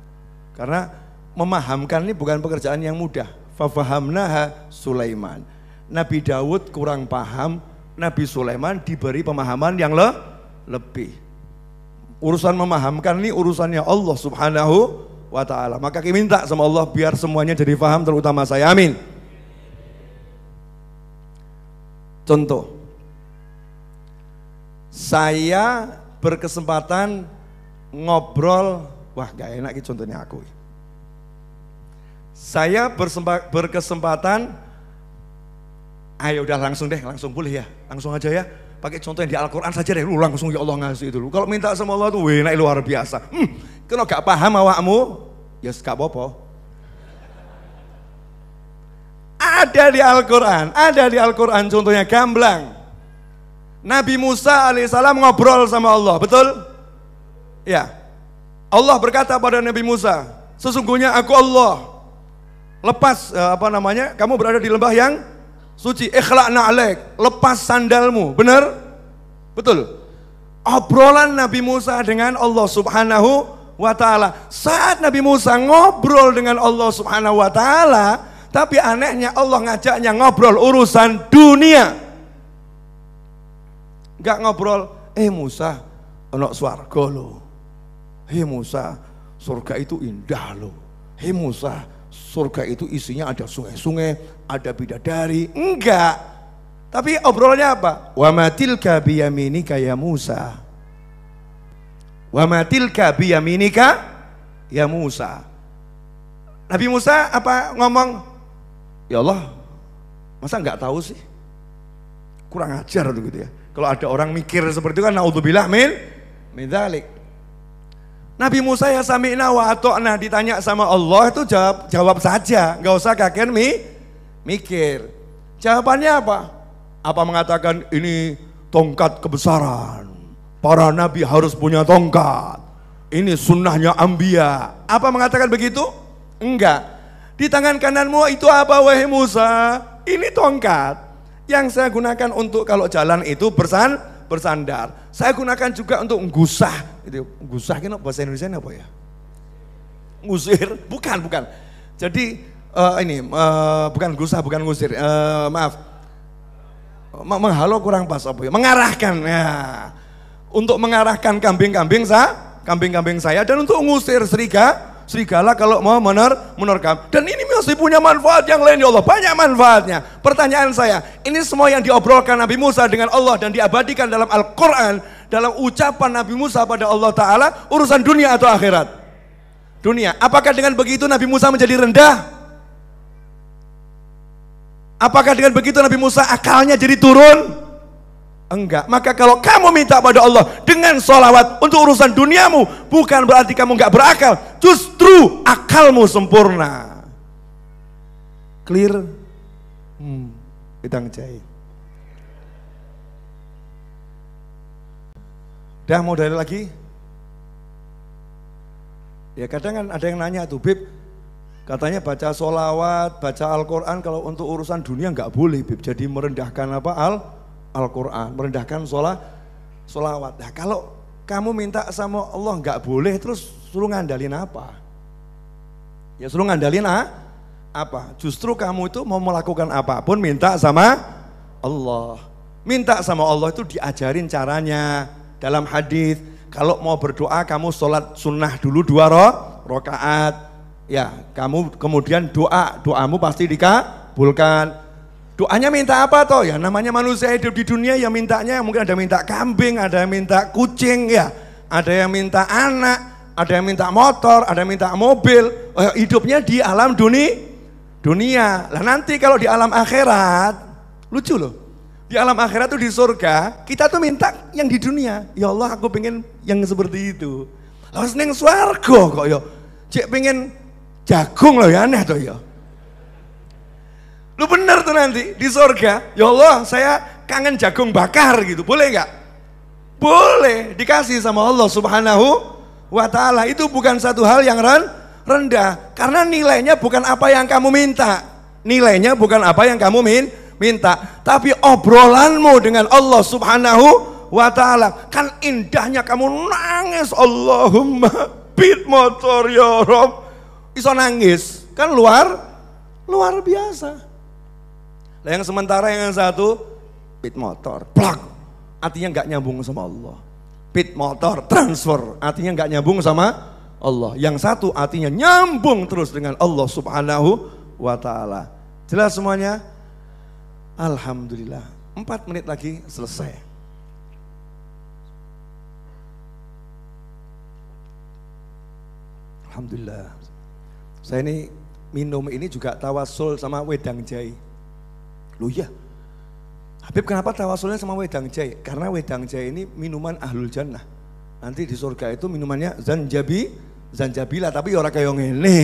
Karena memahamkan ini bukan pekerjaan yang mudah. Fafahamnaha Sulaiman. Nabi Daud kurang paham, Nabi Sulaiman diberi pemahaman yang lebih. Urusan memahamkan ini urusannya Allah subhanahu wa ta'ala. Maka kita minta sama Allah biar semuanya jadi paham, terutama saya, amin. Contoh, saya berkesempatan ngobrol, wah gak enak ini contohnya aku. Saya berkesempatan, ayo udah langsung boleh ya, langsung aja ya. Pakai contoh yang di Al-Quran saja deh, lu langsung ya Allah ngasih itu. Kalau minta sama Allah tuh enak luar biasa. Kalau gak paham awakmu, ya gak apa-apa. Ada di Al-Quran contohnya gamblang. Nabi Musa alaihissalam ngobrol sama Allah, betul? Ya. Allah berkata pada Nabi Musa, sesungguhnya aku Allah. Lepas kamu berada di lembah yang suci, ikhla'na alaik, lepas sandalmu, benar? Betul. Obrolan Nabi Musa dengan Allah subhanahu wa ta'ala. Saat Nabi Musa ngobrol dengan Allah subhanahu wa ta'ala, tapi anehnya Allah ngajaknya ngobrol urusan dunia. Gak ngobrol, Musa, ono swarga lo. Musa, surga itu indah lo. Musa, surga itu isinya ada sungai-sungai, ada bidadari. Enggak. Tapi obrolannya apa? Wa ma tilka biyaminika ya Musa. Wa ma tilka biyaminika ya Musa. Nabi Musa apa ngomong? Ya Allah, masa enggak tahu sih? Kurang ajar tuh gitu ya. Kalau ada orang mikir seperti itu kan naudzubillah min dzalik. Nabi Musa ya sami'na wa ata'na, ditanya sama Allah itu jawab saja, nggak usah kakek mikir. Jawabannya apa? Apa mengatakan ini tongkat kebesaran, para nabi harus punya tongkat, ini sunnahnya Anbiya. Apa mengatakan begitu? Enggak. Di tangan kananmu itu apa wahai Musa? Ini tongkat yang saya gunakan untuk kalau jalan itu bersandar. Saya gunakan juga untuk nggusah. Nggusah ini bahasa Indonesia apa ya? Ngusir? Bukan. Jadi bukan gusah, bukan ngusir. Maaf. Menghalau kurang pas apa ya? Mengarahkan ya. Untuk mengarahkan kambing-kambing saya dan untuk ngusir serigala kalau mau menerkam. Dan ini masih punya manfaat yang lain ya Allah, banyak manfaatnya. Pertanyaan saya, ini semua yang diobrolkan Nabi Musa dengan Allah dan diabadikan dalam Al-Quran, dalam ucapan Nabi Musa pada Allah Ta'ala, urusan dunia atau akhirat? Dunia. Apakah dengan begitu Nabi Musa menjadi rendah? Apakah dengan begitu Nabi Musa akalnya jadi turun? Enggak. Maka kalau kamu minta pada Allah dengan sholawat untuk urusan duniamu, bukan berarti kamu enggak berakal, justru akalmu sempurna. Clear? Kita ngejahit. Dah mau dalil lagi? Ya kadang kan ada yang nanya tuh, Bib, katanya baca sholawat, baca Al-Quran kalau untuk urusan dunia nggak boleh, Bib. Jadi merendahkan apa? Al-Quran, merendahkan sholawat. Nah kalau kamu minta sama Allah nggak boleh, terus suruh ngandalin apa? Ya suruh ngandalin apa? Justru kamu itu mau melakukan apapun minta sama Allah. Minta sama Allah itu diajarin caranya. Dalam hadis, kalau mau berdoa kamu sholat sunnah dulu 2 rakaat. Ya, kamu kemudian doamu pasti dikabulkan. Doanya minta apa toh? Ya namanya manusia hidup di dunia ya mintanya mungkin ada minta kambing, ada yang minta kucing ya, ada yang minta anak, ada yang minta motor, ada yang minta mobil. Hidupnya di alam dunia. Lah nanti kalau di alam akhirat, lucu loh. Di alam akhirat tuh di surga, kita tuh minta yang di dunia. Ya Allah, aku pengen yang seperti itu. Lalu seneng swarga kok ya. Cek pengen jagung loh ya, aneh tuh ya. Lu bener tuh nanti di surga. Ya Allah, saya kangen jagung bakar gitu. Boleh nggak? Boleh, dikasih sama Allah Subhanahu wa ta'ala. Itu bukan satu hal yang rendah. Karena nilainya bukan apa yang kamu minta. Nilainya bukan apa yang kamu minta, tapi obrolanmu dengan Allah Subhanahu wa ta'ala. Kan indahnya kamu nangis, Allahumma bit motor ya Rob. Iso nangis, kan luar biasa. Nah yang sementara yang satu bit motor, plak, artinya nggak nyambung sama Allah. Bit motor, transfer, artinya nggak nyambung sama Allah. Yang satu artinya nyambung terus dengan Allah Subhanahu wa ta'ala. Jelas semuanya? Alhamdulillah, 4 menit lagi selesai. Alhamdulillah. Saya ini minum ini juga tawasul sama wedang jahe. Loh ya, Habib kenapa tawasulnya sama wedang jahe? Karena wedang jahe ini minuman ahlul jannah. Nanti di surga itu minumannya zanjabila, tapi orang kayak ngene.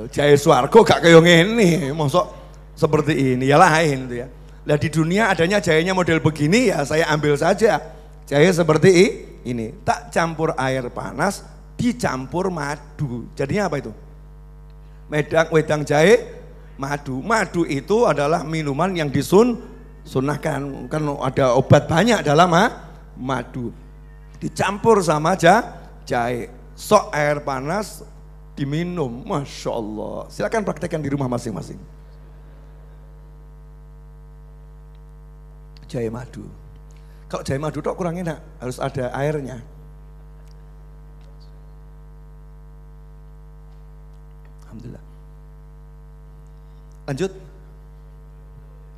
Jahe swarga gak kayak ngene, mosok seperti ini ya lain tuh ya. Lah di dunia adanya jahenya model begini ya saya ambil saja. Jahe seperti ini, tak campur air panas, dicampur madu. Jadinya apa itu? Wedang jahe madu. Madu itu adalah minuman yang disunahkan. Kan ada obat banyak dalam madu. Dicampur sama jahe. Sok air panas diminum. Masya Allah. Silakan praktekkan di rumah masing-masing. Jahe madu. Kalau jahe madu itu kurang enak, harus ada airnya. Alhamdulillah. Lanjut.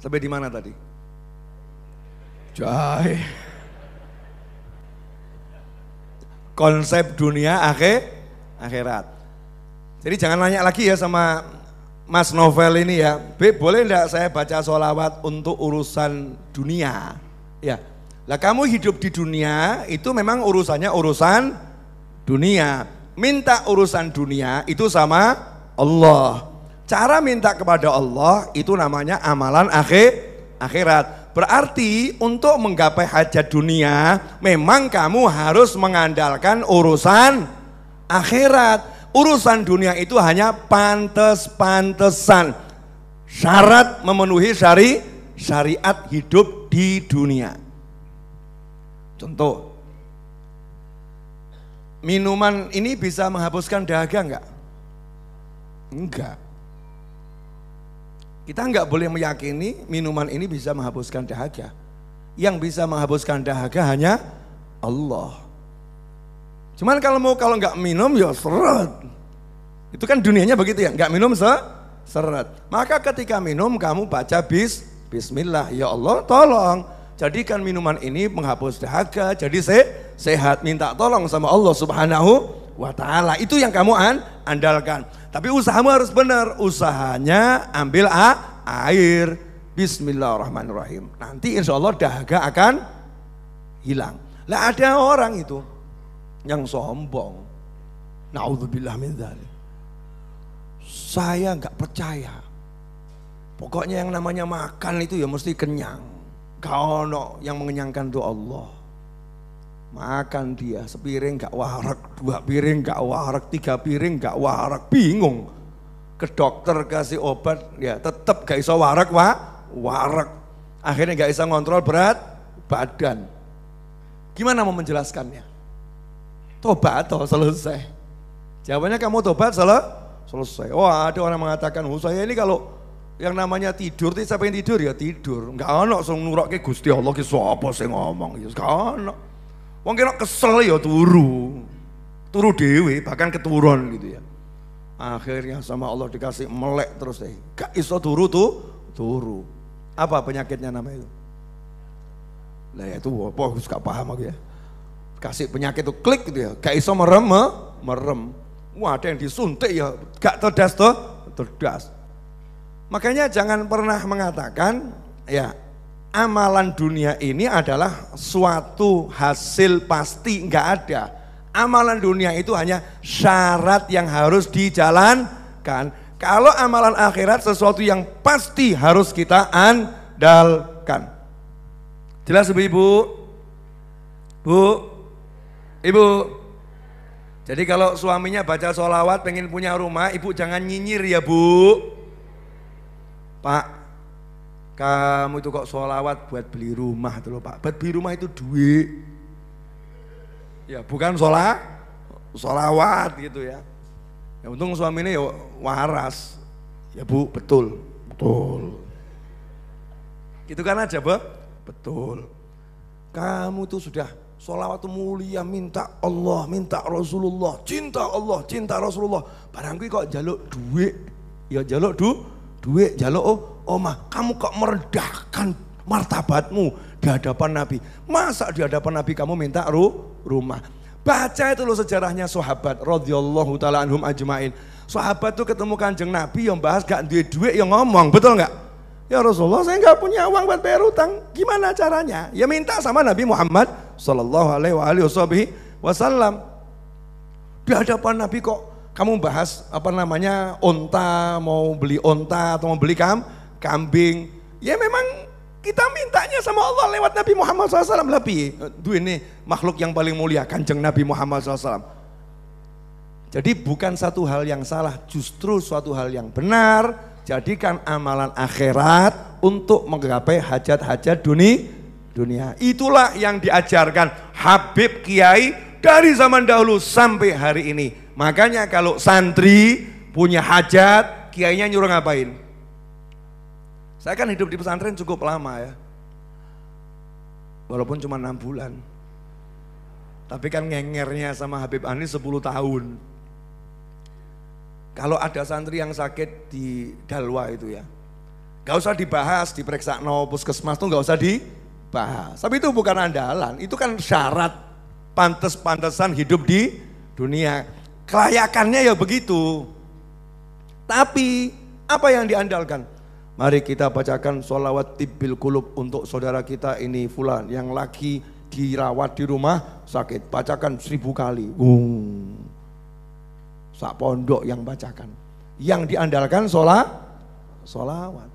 Sampai di mana tadi? Jahe. Konsep dunia akhirat. Jadi jangan nanya lagi ya sama Mas Novel ini ya, Beb boleh enggak saya baca sholawat untuk urusan dunia? Ya, lah kamu hidup di dunia itu memang urusannya urusan dunia. Minta urusan dunia itu sama Allah. Cara minta kepada Allah itu namanya amalan akhirat. Berarti untuk menggapai hajat dunia memang kamu harus mengandalkan urusan akhirat. Urusan dunia itu hanya pantes-pantesan. Syarat memenuhi syariat hidup di dunia. Contoh, minuman ini bisa menghapuskan dahaga enggak? Enggak. Kita enggak boleh meyakini minuman ini bisa menghapuskan dahaga. Yang bisa menghapuskan dahaga hanya Allah. Cuman kalau enggak minum ya seret. Itu kan dunianya begitu ya, enggak minum seret. Maka ketika minum kamu baca bismillah, ya Allah tolong jadikan minuman ini menghapus dahaga, jadi sehat. Minta tolong sama Allah Subhanahu wa ta'ala. Itu yang kamu andalkan. Tapi usahamu harus benar. Usahanya ambil air. Bismillahirrahmanirrahim. Nanti insya Allah dahaga akan hilang. Lah ada orang itu yang sombong. Na'udzubillah min dzalik. Saya enggak percaya. Pokoknya yang namanya makan itu ya mesti kenyang. Gak ono yang mengenyangkan itu Allah. Makan dia sepiring gak warak, 2 piring gak warak, 3 piring gak warak, bingung. Ke dokter kasih obat, ya tetap gak iso warak, warak. Akhirnya gak bisa ngontrol berat badan. Gimana mau menjelaskannya? Tobat atau selesai? Jawabannya kamu tobat selesai. Wah, ada orang mengatakan, saya ini kalau yang namanya tidur, saya pengen tidur ya tidur. Enggak ono sing nurokke Gusti Allah ki sapa sing ngomong, ya gak ono. Wong kena kesel ya turu dewe, bahkan keturun gitu ya. Akhirnya sama Allah dikasih melek terus deh, gak iso turu. Apa penyakitnya namanya itu? Lah ya itu apa, gak paham aku ya. Kasih penyakit itu klik gitu ya, gak iso merem. Wah, ada yang disuntik ya, gak terdas. Makanya jangan pernah mengatakan ya amalan dunia ini adalah suatu hasil pasti, enggak ada. Amalan dunia itu hanya syarat yang harus dijalankan. Kalau amalan akhirat sesuatu yang pasti harus kita andalkan. Jelas ibu-ibu? Ibu. Jadi kalau suaminya baca sholawat pengen punya rumah, ibu jangan nyinyir ya bu. Pak, kamu itu kok sholawat buat beli rumah tuh loh Pak. Buat beli rumah itu duit. Ya bukan sholawat gitu ya. Ya untung suami ini ya waras. Ya bu, betul. Gitu kan aja bu? Betul. Kamu tuh sudah sholawat mulia, minta Allah, minta Rasulullah, cinta Allah, cinta Rasulullah. Barangku kok jaluk duit. Ya jaluk duit, jaluk omah. Kamu kok merendahkan martabatmu di hadapan Nabi. Masa di hadapan Nabi kamu minta rumah? Baca itu loh sejarahnya sahabat radhiyallahu taala anhum ajmain. Sahabat tuh ketemu Kanjeng Nabi yang bahas gak duit yang ngomong, betul nggak? Ya Rasulullah, saya nggak punya uang buat bayar utang. Gimana caranya? Ya minta sama Nabi Muhammad sallallahu alaihi wasallam. Di hadapan Nabi kok kamu bahas onta, mau beli onta atau mau beli kambing. Ya memang kita mintanya sama Allah lewat Nabi Muhammad SAW. Lebih ini makhluk yang paling mulia, Kanjeng Nabi Muhammad SAW. Jadi bukan satu hal yang salah, justru suatu hal yang benar. Jadikan amalan akhirat untuk menggapai hajat-hajat dunia. Itulah yang diajarkan Habib Kiai dari zaman dahulu sampai hari ini. Makanya kalau santri punya hajat, kiainya nyuruh ngapain? Saya kan hidup di pesantren cukup lama ya. Walaupun cuma 6 bulan. Tapi kan ngengernya sama Habib Ani 10 tahun. Kalau ada santri yang sakit di Dalwa itu ya, gak usah dibahas, diperiksa puskesmas tuh gak usah dibahas. Tapi itu bukan andalan, itu kan syarat pantes-pantesan hidup di dunia. Kelayakannya ya begitu. Tapi apa yang diandalkan? Mari kita bacakan sholawat tibbil kulub untuk saudara kita ini fulan yang lagi dirawat di rumah sakit. Bacakan 1000 kali. Sak pondok yang bacakan. Yang diandalkan sholawat.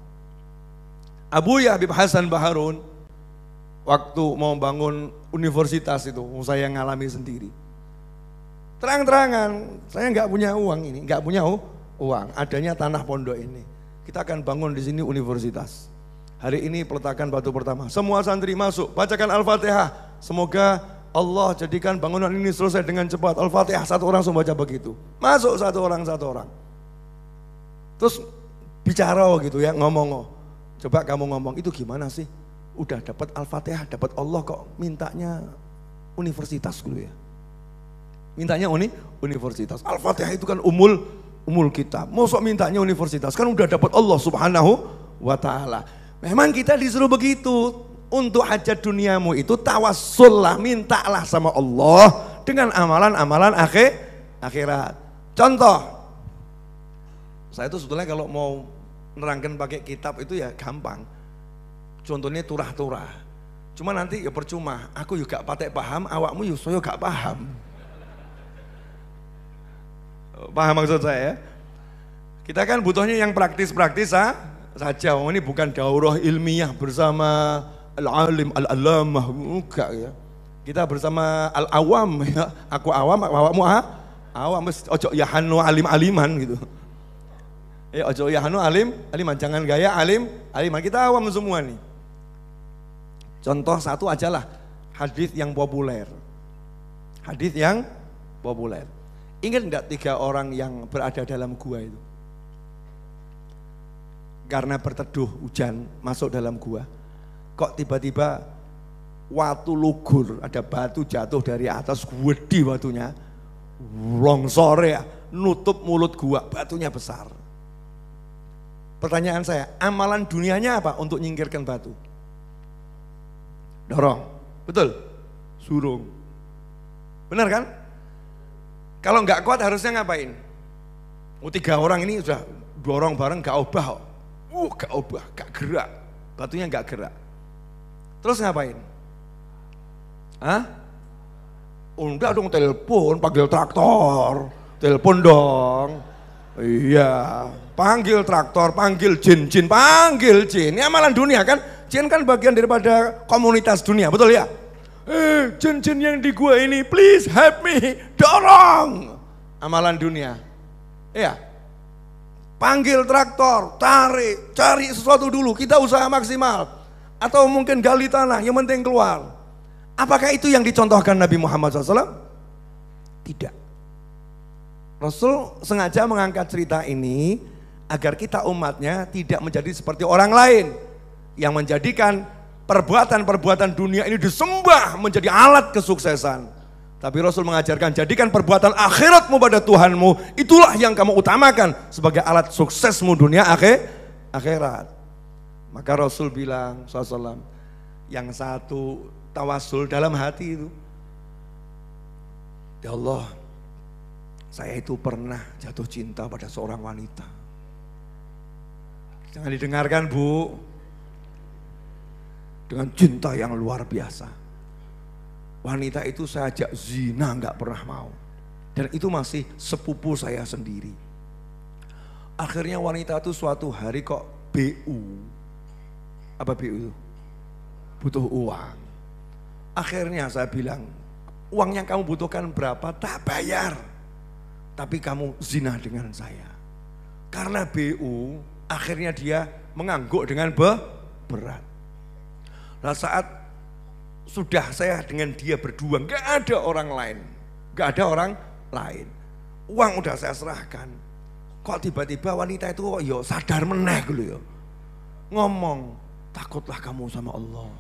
Abu Ya Habib Hasan Baharun waktu mau bangun universitas itu, saya ngalami sendiri. Terang-terangan, saya nggak punya uang ini, nggak punya uang. Adanya tanah pondok ini. Kita akan bangun di sini universitas. Hari ini peletakan batu pertama. Semua santri masuk, bacakan Al-Fatihah. Semoga Allah jadikan bangunan ini selesai dengan cepat. Al-Fatihah, satu orang semua baca begitu. Masuk satu orang. Terus bicara gitu ya, ngomong. Coba kamu ngomong, itu gimana sih? Udah dapat Al-Fatihah, dapat Allah kok mintanya universitas dulu ya. Mintanya universitas. Al-Fatihah itu kan umul kitab. Mosok mintanya universitas, kan udah dapat Allah Subhanahu wa taala. Memang kita disuruh begitu. Untuk hajat duniamu itu tawassul lah, mintalah sama Allah dengan amalan-amalan akhirat. Contoh, saya itu sebetulnya kalau mau nerangkan pakai kitab itu ya gampang. Contohnya turah-turah. Cuma nanti ya percuma, aku juga patek paham, awakmu yo saya gak paham. Paham maksud saya? Kita kan butuhnya yang praktis-praktis saja. Ini bukan daurah ilmiah bersama al-alim, al-alamah, enggak ya. Kita bersama Al-Awam ya. Aku awam, awakmu awam, ojo yahanu alim-aliman gitu. Ya ojo yahanu aliman, jangan gaya aliman. Kita awam semua nih. Contoh satu aja lah, hadis yang populer. Hadis yang populer. Ingat enggak 3 orang yang berada dalam gua itu? Karena berteduh hujan masuk dalam gua. Kok tiba-tiba waktu lugur, ada batu jatuh dari atas, gede batunya. Longsor ya, nutup mulut gua, batunya besar. Pertanyaan saya, amalan dunianya apa untuk nyingkirkan batu? Dorong, betul? Surung. Benar kan? Kalau nggak kuat harusnya ngapain? 3 orang ini sudah dorong bareng gak obah. Gak obah, gak gerak. Batunya gak gerak. Terus ngapain? Hah? Enggak dong, telepon, panggil traktor. Telepon dong. Iya, panggil traktor, panggil jin, panggil jin. Ini amalan dunia kan? Jin kan bagian daripada komunitas dunia, betul ya? Jin yang di gua ini, please help me, dorong. Amalan dunia. Iya. Panggil traktor, tarik, cari sesuatu dulu, kita usaha maksimal. Atau mungkin gali tanah, yang penting keluar. Apakah itu yang dicontohkan Nabi Muhammad SAW? Tidak. Rasul sengaja mengangkat cerita ini agar kita umatnya tidak menjadi seperti orang lain yang menjadikan perbuatan-perbuatan dunia ini disembah menjadi alat kesuksesan. Tapi Rasul mengajarkan, jadikan perbuatan akhiratmu pada Tuhanmu, itulah yang kamu utamakan sebagai alat suksesmu dunia akhirat. Maka Rasul bilang SAW, yang satu tawasul dalam hati itu, ya Allah, saya itu pernah jatuh cinta pada seorang wanita. Jangan didengarkan Bu, dengan cinta yang luar biasa. Wanita itu saya ajak zina nggak pernah mau, dan itu masih sepupu saya sendiri. Akhirnya wanita itu suatu hari kok BU. Apa BU? Butuh uang. Akhirnya saya bilang, uang yang kamu butuhkan berapa? Tak bayar. Tapi kamu zina dengan saya. Karena BU, akhirnya dia mengangguk dengan berat. Nah saat sudah saya dengan dia berdua, gak ada orang lain. Gak ada orang lain. Uang udah saya serahkan. Kok tiba-tiba wanita itu kok yo sadar meneh gitu yo. Ngomong, takutlah kamu sama Allah.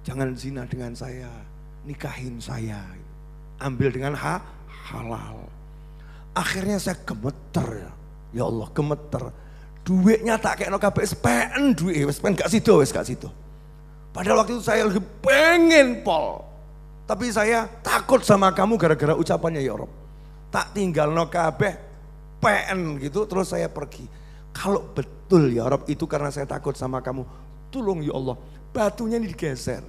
Jangan zina dengan saya, nikahin saya. Ambil dengan halal. Akhirnya saya gemeter ya Allah, gemeter. Duitnya tak kayak no kabeh SPN duit, SPN gak sido, gak sido. Padahal waktu itu saya lagi pengen pol. Tapi saya takut sama kamu gara-gara ucapannya ya Rob. Tak tinggal no kabeh PN gitu, terus saya pergi. Kalau betul ya Rob itu karena saya takut sama kamu, tolong ya Allah, batunya ini digeser.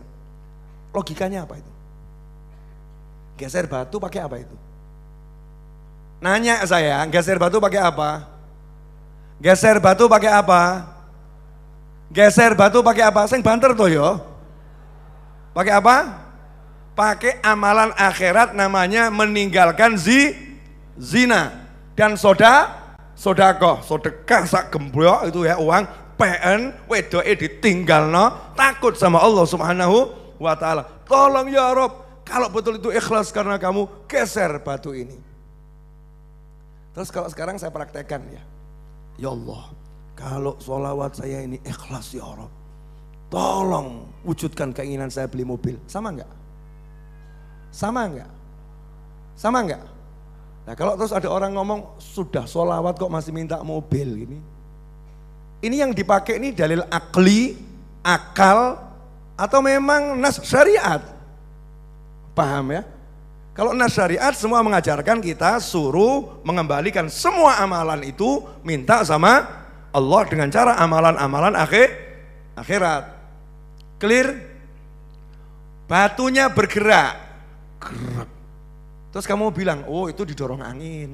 Logikanya apa itu? Geser batu pakai apa itu? Nanya saya, geser batu pakai apa? Geser batu pakai apa? Geser batu pakai apa? Sing banter toh yo. Pakai apa? Pakai amalan akhirat namanya meninggalkan zina dan sodako, sedekah sak gemblok itu ya uang PN wedoke ditinggalno takut sama Allah Subhanahu wa taala. Tolong ya Rob, kalau betul itu ikhlas karena kamu, geser batu ini. Terus kalau sekarang saya praktekkan ya Allah, kalau sholawat saya ini ikhlas ya Rob, tolong wujudkan keinginan saya beli mobil. Sama enggak? Sama enggak? Sama enggak? Nah kalau terus ada orang ngomong, sudah sholawat kok masih minta mobil gini. Ini yang dipakai ini dalil akli, akal, atau memang nas syariat? Paham ya? Kalau nas syariat semua mengajarkan kita suruh mengembalikan semua amalan itu minta sama Allah dengan cara amalan-amalan akhirat. Clear? Batunya bergerak. Gerak. Terus kamu bilang, oh itu didorong angin.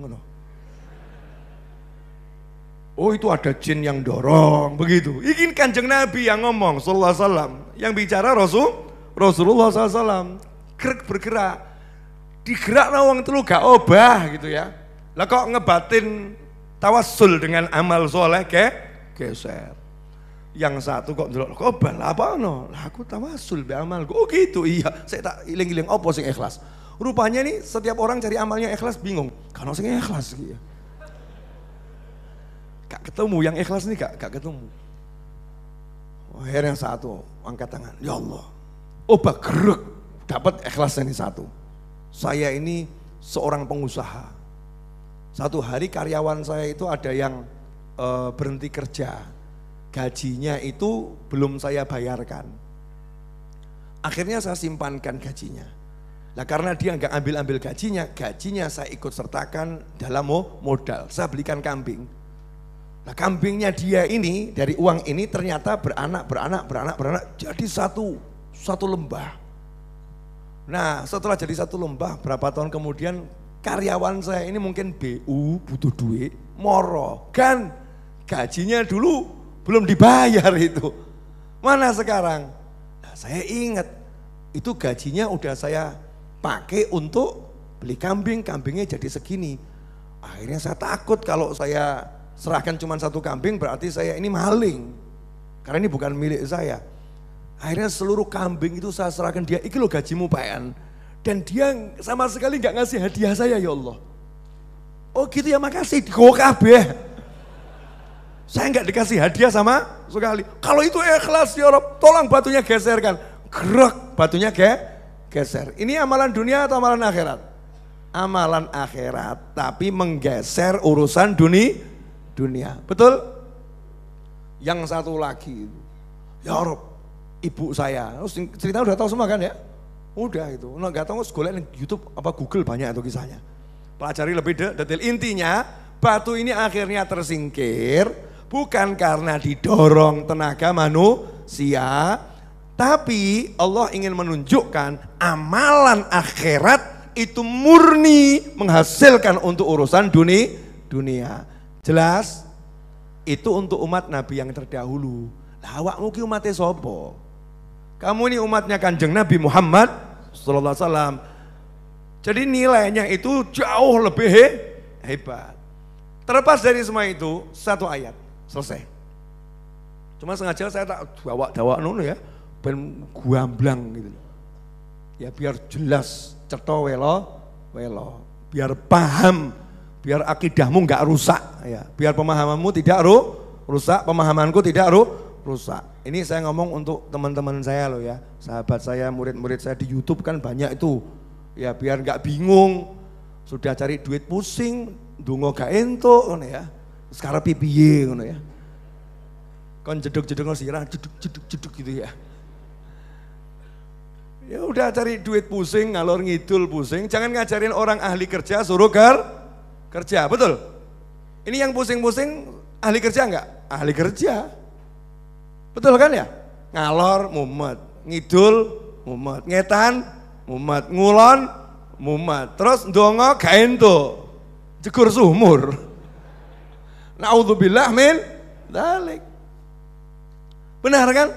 Oh itu ada jin yang dorong, begitu. Ini Kanjeng Nabi yang ngomong, sallallahu alaihi wasallam. Yang bicara Rasulullah sallallahu alaihi wasallam. bergerak. Digerak wong telu gak obah gitu ya. Lah kok ngebatin tawassul dengan amal soleh geser. Yang satu kok ndelok kok obah lah apa ono? Lah aku tawassul be amalku. Oh gitu iya. Saya tak iling-iling opo sing ikhlas. Rupanya nih setiap orang cari amalnya ikhlas bingung. Kan sing ikhlas gitu. Gak ketemu yang ikhlas nih gak ketemu. Akhirnya yang satu angkat tangan. Ya Allah. Obah gerek dapat ikhlasnya nih satu. Saya ini seorang pengusaha. Satu hari karyawan saya itu ada yang berhenti kerja. Gajinya itu belum saya bayarkan. Akhirnya saya simpankan gajinya. Nah karena dia nggak ambil gajinya saya ikut sertakan dalam modal. Saya belikan kambing. Nah kambingnya dia ini dari uang ini ternyata beranak jadi satu lembah. Nah setelah jadi satu lembah berapa tahun kemudian karyawan saya ini mungkin BU butuh duit, moro kan gajinya dulu belum dibayar itu. Mana sekarang? Nah, saya ingat itu gajinya udah saya pakai untuk beli kambing, kambingnya jadi segini. Akhirnya saya takut kalau saya serahkan cuma satu kambing berarti saya ini maling. Karena ini bukan milik saya. Akhirnya seluruh kambing itu saya serahkan dia, iki lo gajimu Pak. Dan dia sama sekali gak ngasih hadiah saya ya Allah. Oh gitu ya makasih, digowo kabeh. Saya gak dikasih hadiah sama sekali. Kalau itu ikhlas ya Rob, tolong batunya geserkan. Gerak batunya geser. Ini amalan dunia atau amalan akhirat? Amalan akhirat, tapi menggeser urusan dunia. Betul? Yang satu lagi, ya Rob, ibu saya, cerita udah tahu semua kan ya? Udah itu, nggak tahu golek di YouTube apa Google banyak itu kisahnya. Pelajari lebih detail. Intinya batu ini akhirnya tersingkir bukan karena didorong tenaga manusia, tapi Allah ingin menunjukkan amalan akhirat itu murni menghasilkan untuk urusan dunia. Jelas? Itu untuk umat Nabi yang terdahulu. Lah awakmu ki umate sapa? Kamu ini umatnya Kanjeng Nabi Muhammad sallallahu alaihi wasallam. Jadi nilainya itu jauh lebih hebat. Terlepas dari semua itu, satu ayat selesai. Cuma sengaja saya tak bawa nono ya, ben guamblang gitu. Ya biar jelas cetha welo, biar paham, biar akidahmu enggak rusak ya, biar pemahamanmu tidak rusak, pemahamanku tidak rusak. Ini saya ngomong untuk teman-teman saya loh ya, sahabat saya, murid-murid saya di YouTube kan banyak itu. Ya biar nggak bingung, sudah cari duit pusing, ndonga gak entuk ngono ya. Sekarang piye ngono ya. Kon jeduk-jeduk sirah, jeduk gitu ya. Ya udah cari duit pusing, ngalor ngidul pusing, jangan ngajarin orang ahli kerja suruh kerja, betul? Ini yang pusing-pusing ahli kerja enggak? Ahli kerja. Betul kan ya? Ngalor mumet, ngidul mumet, ngetan mumet, ngulon mumet, terus ndonga gak entuk, jegur sumur. Naudzubillah min dzalik. Benar kan?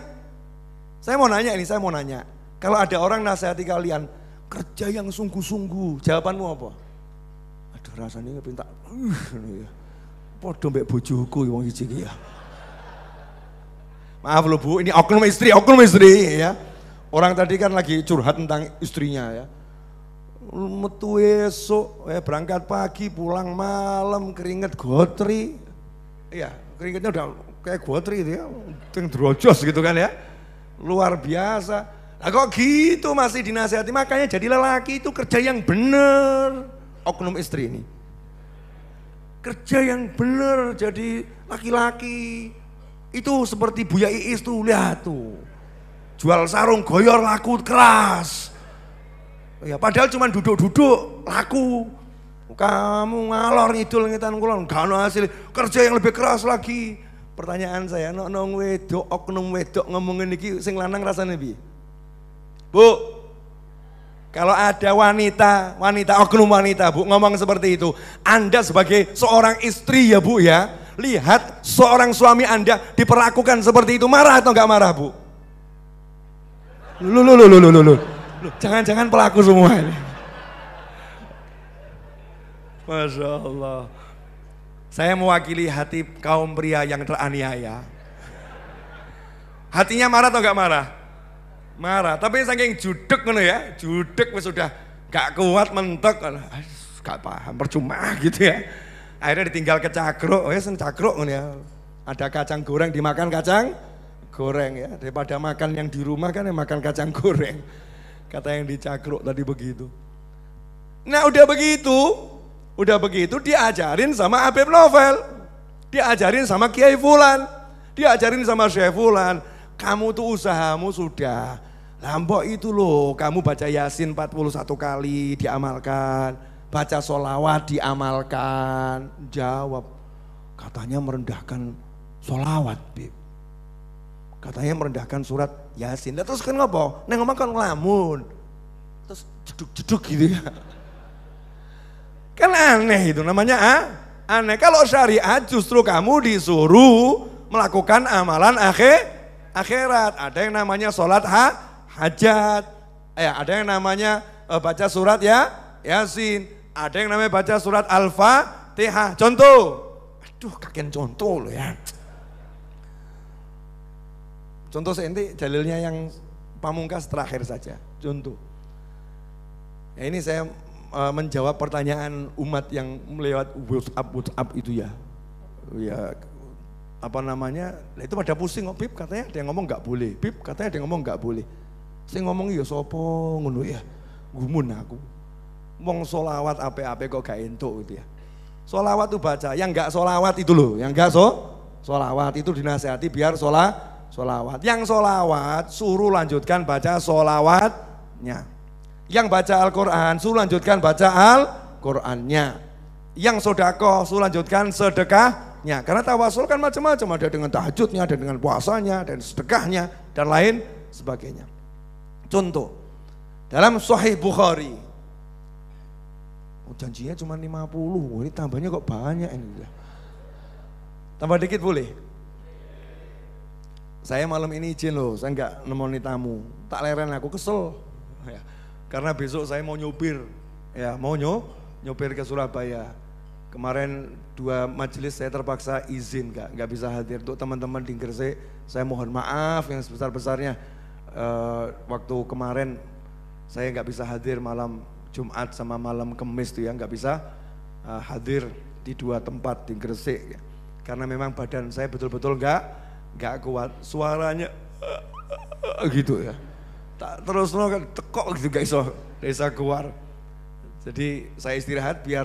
Saya mau nanya. Kalau ada orang nasihati kalian, kerja yang sungguh-sungguh, jawabanmu apa? Aduh rasanya ngepintak, ya. Podo mbek bojoku wong iki ya. Maaf loh Bu, ini oknum istri ya. Orang tadi kan lagi curhat tentang istrinya ya. Metu esok, berangkat pagi, pulang malam, keringet gotri. Iya, keringetnya udah kayak gotri itu ya, yang drojos gitu kan ya. Luar biasa. Nah kok gitu masih dinasihati, makanya jadi lelaki itu kerja yang bener. Oknum istri ini. Kerja yang bener, jadi laki-laki. Itu seperti Buya Iis tuh, lihat tuh. Jual sarung goyor laku keras. Ya padahal cuma duduk-duduk laku. Kamu ngalor ngidul ngetan kulon, gak ada hasil. Kerja yang lebih keras lagi. Pertanyaan saya, nong wedok, oknum wedok ngomongin iki sing lanang rasanya bi. Bu, kalau ada wanita oknum wanita Bu ngomong seperti itu, Anda sebagai seorang istri ya Bu ya, lihat seorang suami Anda diperlakukan seperti itu, marah atau enggak marah Bu? Loh. Loh, jangan-jangan pelaku semua ini. Masya Allah. Saya mewakili hati kaum pria yang teraniaya. Hatinya marah atau enggak marah? Marah, tapi saking judek ngono ya, judek wis sudah gak kuat mentok, gak paham, percuma gitu ya. Akhirnya ditinggal ke cakruk, oh ya sen cakruk ngono ya. Ada kacang goreng dimakan kacang goreng ya, daripada makan yang di rumah kan yang makan kacang goreng. Kata yang di cakruk tadi begitu. Nah udah begitu diajarin sama Habib Novel, diajarin sama Kiai Fulan, diajarin sama Syekh Fulan. Kamu tuh usahamu sudah, Lampok itu loh, kamu baca Yasin 41 kali diamalkan, baca sholawat diamalkan. Jawab, katanya merendahkan sholawat, Bib. Katanya merendahkan surat Yasin. Terus kan ngopo? Neng ngomong kan ngelamun. Terus jeduk-jeduk gitu ya. Kan aneh itu namanya aneh. Kalau syariat justru kamu disuruh melakukan amalan akhirat. Ada yang namanya sholat hajat. Ada yang namanya baca surat Yasin. Ada yang namanya baca surat Al-Fatihah. Contoh. Aduh kakek contoh loh ya. Contoh seinti dalilnya yang pamungkas terakhir saja. Contoh. Ya, ini saya menjawab pertanyaan umat yang melewat WhatsApp itu ya. Ya apa namanya, itu pada pusing kok, Bib katanya ada yang ngomong nggak boleh, Bib katanya ada yang ngomong nggak boleh. Saya ngomong ya sopo ngono ya, gumun aku. Wong solawat ape-ape kok gak entuk gitu ya. Solawat tuh baca, yang nggak solawat itu loh, yang nggak solawat itu dinasihati biar solawat. Yang solawat suruh lanjutkan baca solawatnya. Yang baca Al-Quran suruh lanjutkan baca Al-Qurannya. Yang sodako suruh lanjutkan sedekahnya. Karena tawasul kan macam-macam, ada dengan tahajudnya, ada dengan puasanya, dan sedekahnya, dan lain sebagainya. Contoh, dalam Sahih Bukhari, janjinya cuma 50, ini tambahnya kok banyak ini. Tambah dikit boleh? Saya malam ini izin loh, saya enggak nemoni tamu, tak leren aku kesel. Ya, karena besok saya mau nyupir, ya mau nyupir ke Surabaya. Kemarin 2 majelis saya terpaksa izin, nggak bisa hadir. Untuk teman-teman di Gresik, saya mohon maaf yang sebesar-besarnya. Waktu kemarin saya nggak bisa hadir malam Jumat sama malam Kamis tuh ya, nggak bisa hadir di 2 tempat di Gresik. Ya. Karena memang badan saya betul-betul nggak kuat, suaranya gitu ya. Terus kan tekok gitu gak bisa keluar. Jadi saya istirahat biar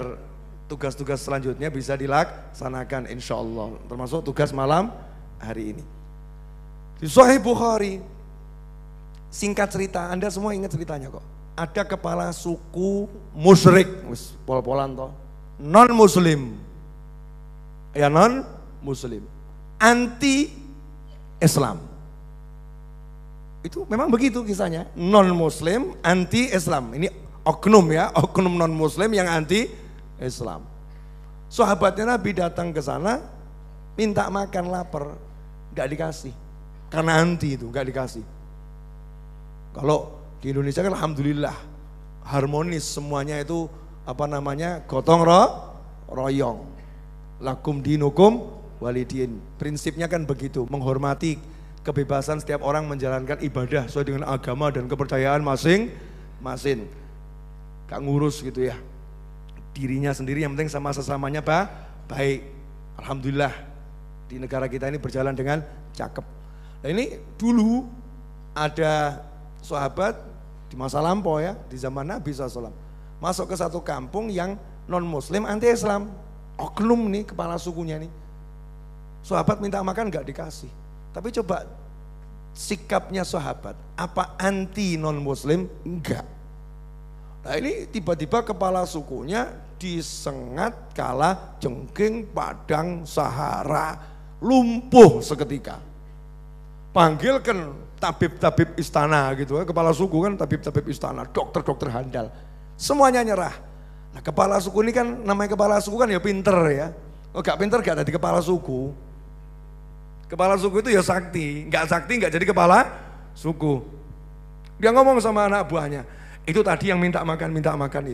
tugas-tugas selanjutnya bisa dilaksanakan insya Allah, termasuk tugas malam hari ini. Di Sahih Bukhari, singkat cerita, Anda semua ingat ceritanya kok. Ada kepala suku musyrik, pol-polan toh, non muslim, ya non muslim, anti Islam. Itu memang begitu kisahnya, non muslim, anti Islam. Ini oknum ya, oknum non muslim yang anti Islam. Sahabatnya Nabi datang ke sana, minta makan lapar, nggak dikasih, karena anti itu nggak dikasih. Kalau di Indonesia kan alhamdulillah harmonis semuanya itu apa namanya gotong royong, lakum dinukum walidin. Prinsipnya kan begitu, menghormati kebebasan setiap orang menjalankan ibadah sesuai dengan agama dan kepercayaan masing-masing. Gak ngurus gitu ya. Dirinya sendiri, yang penting sama sesamanya baik. Alhamdulillah di negara kita ini berjalan dengan cakep. Nah ini dulu ada sahabat di masa lampau ya, di zaman Nabi SAW, masuk ke satu kampung yang non muslim anti Islam, oknum nih kepala sukunya nih. Sahabat minta makan gak dikasih. Tapi coba sikapnya sahabat, apa anti non muslim? Enggak. Nah ini tiba-tiba kepala sukunya disengat kalah jengking padang Sahara, lumpuh seketika. Panggilkan tabib-tabib istana gitu, kepala suku kan tabib-tabib istana, dokter-dokter handal, semuanya nyerah. Nah kepala suku ini kan namanya kepala suku kan ya pinter ya, oh gak pinter gak jadi kepala suku. Kepala suku itu ya sakti, gak sakti gak jadi kepala suku. Dia ngomong sama anak buahnya, itu tadi yang minta makan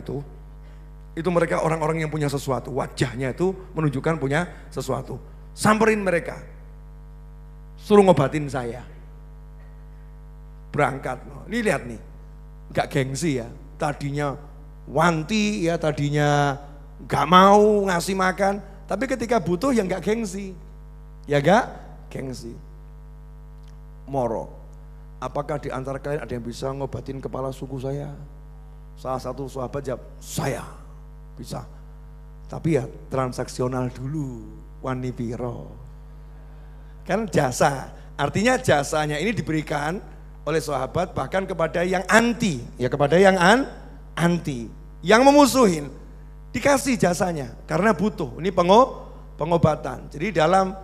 itu mereka orang-orang yang punya sesuatu, wajahnya itu menunjukkan punya sesuatu. Samperin mereka, suruh ngobatin saya. Berangkat, ini lihat nih, gak gengsi ya, tadinya wanti ya, tadinya gak mau ngasih makan, tapi ketika butuh ya gak gengsi, ya gak gengsi. Moro, apakah di antara kalian ada yang bisa ngobatin kepala suku saya? Salah satu sahabat jawab, saya bisa, tapi ya transaksional dulu, wani piro. Kan jasa, artinya jasanya ini diberikan oleh sahabat bahkan kepada yang anti, ya kepada yang anti, yang memusuhin, dikasih jasanya karena butuh. Ini pengobatan. Jadi dalam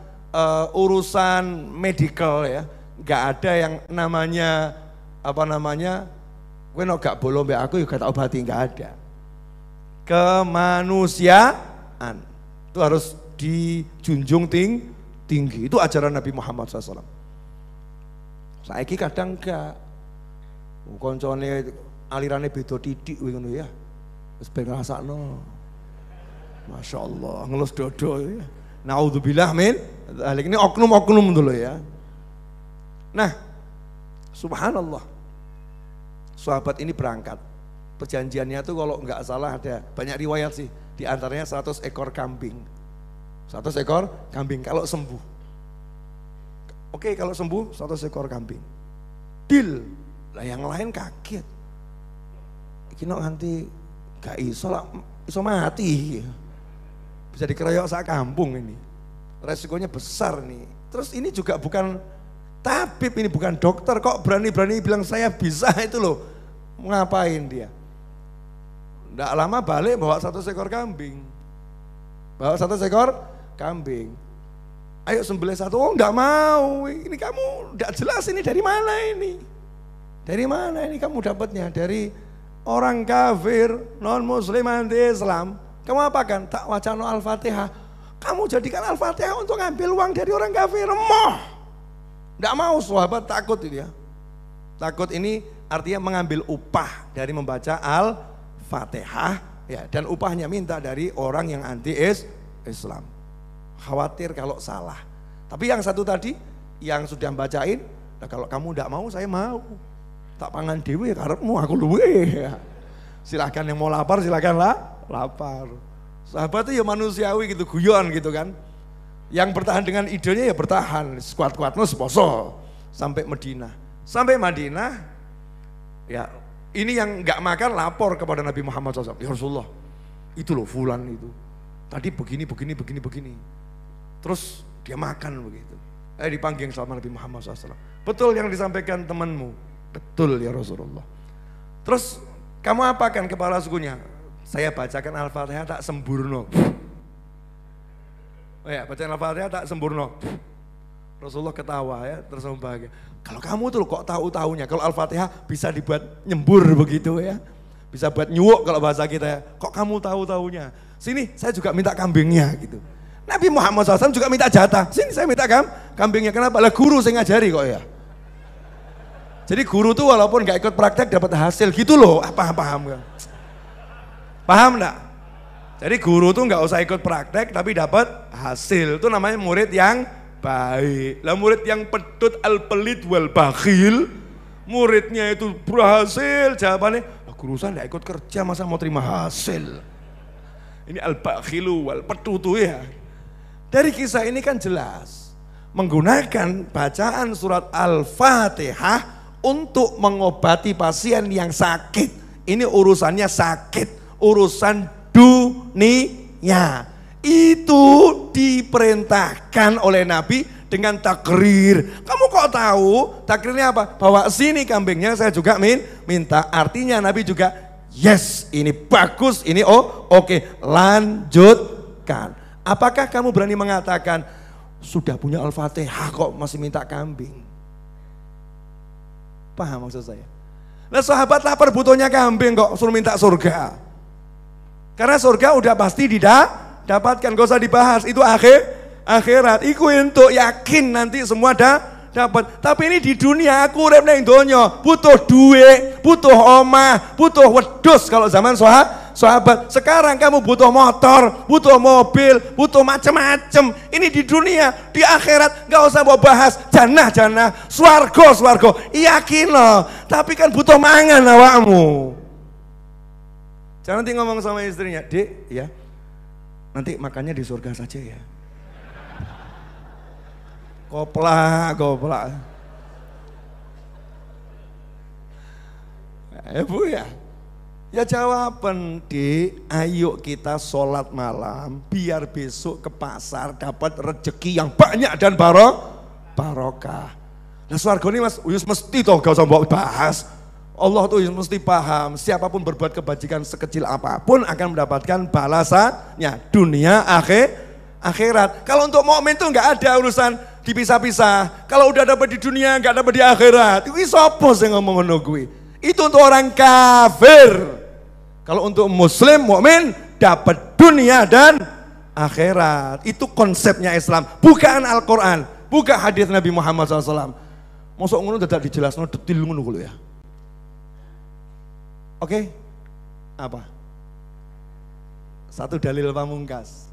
urusan medical ya, nggak ada yang namanya gue no gak bolong be aku juga tak obati, nggak ada. Kemanusiaan itu harus dijunjung tinggi. Itu ajaran Nabi Muhammad SAW. Saiki kadang gak, koncone alirannya beda titik ngono ya, wis ben ngrasakno. Masya Allah, ngelus dodo ya. Naudzubillah min, ini oknum-oknum dulu ya. Nah, subhanallah, sahabat ini berangkat. Perjanjiannya tuh kalau nggak salah ada banyak riwayat sih, di antaranya 100 ekor kambing. 100 ekor kambing kalau sembuh. Oke, kalau sembuh 100 ekor kambing. Deal. Lah yang lain kaget. Iki nok nganti gak iso mati. Bisa dikeroyok sak kampung ini. Resikonya besar nih. Terus ini juga bukan tabib, ini bukan dokter, kok berani-berani bilang saya bisa itu loh. Ngapain dia? Nggak lama balik bawa 100 ekor kambing. Bawa 100 ekor kambing. Ayo sembelih satu, oh enggak mau, ini kamu enggak jelas ini dari mana ini? Dari mana ini kamu dapatnya? Dari orang kafir, non muslim, anti Islam. Kamu apakan? Tak wacano Al-Fatihah. Kamu jadikan Al-Fatihah untuk ngambil uang dari orang kafir. Moh. Enggak mau, sahabat takut ini ya. Takut ini artinya mengambil upah dari membaca Al-Fatihah ya, dan upahnya minta dari orang yang anti Islam. Khawatir kalau salah. Tapi yang satu tadi yang sudah bacain, nah kalau kamu tidak mau saya mau. Tak pangan dewe karepmu aku luwe ya. Silahkan yang mau lapar silahkanlah lapar. Sahabat itu ya manusiawi gitu, guyon gitu kan. Yang bertahan dengan idenya ya bertahan, sekuat-kuatnya seposo sampai Madinah. Sampai Madinah ya, ini yang enggak makan lapor kepada Nabi Muhammad SAW. Ya Rasulullah, itu loh fulan itu. Tadi begini. Terus dia makan begitu. Dipanggil sama Nabi Muhammad SAW. Betul yang disampaikan temanmu. Betul ya Rasulullah. Terus kamu apakan kepala sukunya? Saya bacakan Al-Fatihah tak sempurna. Oh ya, bacaan Al-Fatihah tak sempurna. Rasulullah ketawa ya, terus bahagia. Kalau kamu tuh kok tahu-tahunya, kalau Al-Fatihah bisa dibuat nyembur begitu ya. Bisa buat nyuwuk kalau bahasa kita ya. Kok kamu tahu-tahunya? Sini saya juga minta kambingnya gitu. Nabi Muhammad SAW juga minta jatah. Sini saya minta kambingnya. Kenapa? Lah guru saya ngajari kok ya. Jadi guru tuh walaupun gak ikut praktek dapat hasil gitu loh. Paham kan? Paham enggak? Jadi guru tuh gak usah ikut praktek tapi dapat hasil. Itu namanya murid yang baik. Lah murid yang pedut al-pelit wal bakhil, muridnya itu berhasil, jawabannya, guru saya gak ikut kerja masa mau terima hasil. Ini al-bakhilu wal petutu ya. Dari kisah ini kan jelas, menggunakan bacaan surat Al-Fatihah untuk mengobati pasien yang sakit. Ini urusannya sakit, urusan dunia. Itu diperintahkan oleh Nabi dengan takrir. Kamu kok tahu? Takrirnya apa? Bawa sini kambingnya, saya juga minta. Artinya Nabi juga, yes ini bagus, ini oke, lanjutkan. Apakah kamu berani mengatakan, sudah punya Al-Fatihah kok masih minta kambing? Paham maksud saya? Nah sahabat lapar butuhnya kambing kok suruh minta surga. Karena surga udah pasti dapatkan, gak usah dibahas, itu akhirat. Iku untuk yakin nanti semua dapat. Tapi ini di dunia aku urip ning donya, butuh duit, butuh omah, butuh wedhus kalau zaman sahabat. Sekarang kamu butuh motor, butuh mobil, butuh macam-macam. Ini di dunia, di akhirat enggak usah mau bahas jannah, swarga. Yakin loh, tapi kan butuh mangan awakmu. Jangan nanti ngomong sama istrinya, "Dek, ya. Nanti makannya di surga saja ya." Koplak. Ya Bu ya. Ya jawaban, Dik, ayo kita sholat malam biar besok ke pasar dapat rezeki yang banyak dan barokah. Nah swarga ini Mas, mesti toh gak usah bahas. Allah tuh mesti paham, siapapun berbuat kebajikan sekecil apapun akan mendapatkan balasannya dunia akhirat. Kalau untuk mukmin tuh nggak ada urusan dipisah-pisah. Kalau udah dapat di dunia nggak dapat di akhirat. Itu sapa sing ngomong ngono kuwi? Itu untuk orang kafir. Kalau untuk muslim mukmin dapat dunia dan akhirat. Itu konsepnya Islam, bukan Al-Qur'an, bukan hadis Nabi Muhammad SAW. Mosok ngono dadak dijelasno detil ngono kuwi ya. Oke? Apa? Satu dalil pamungkas.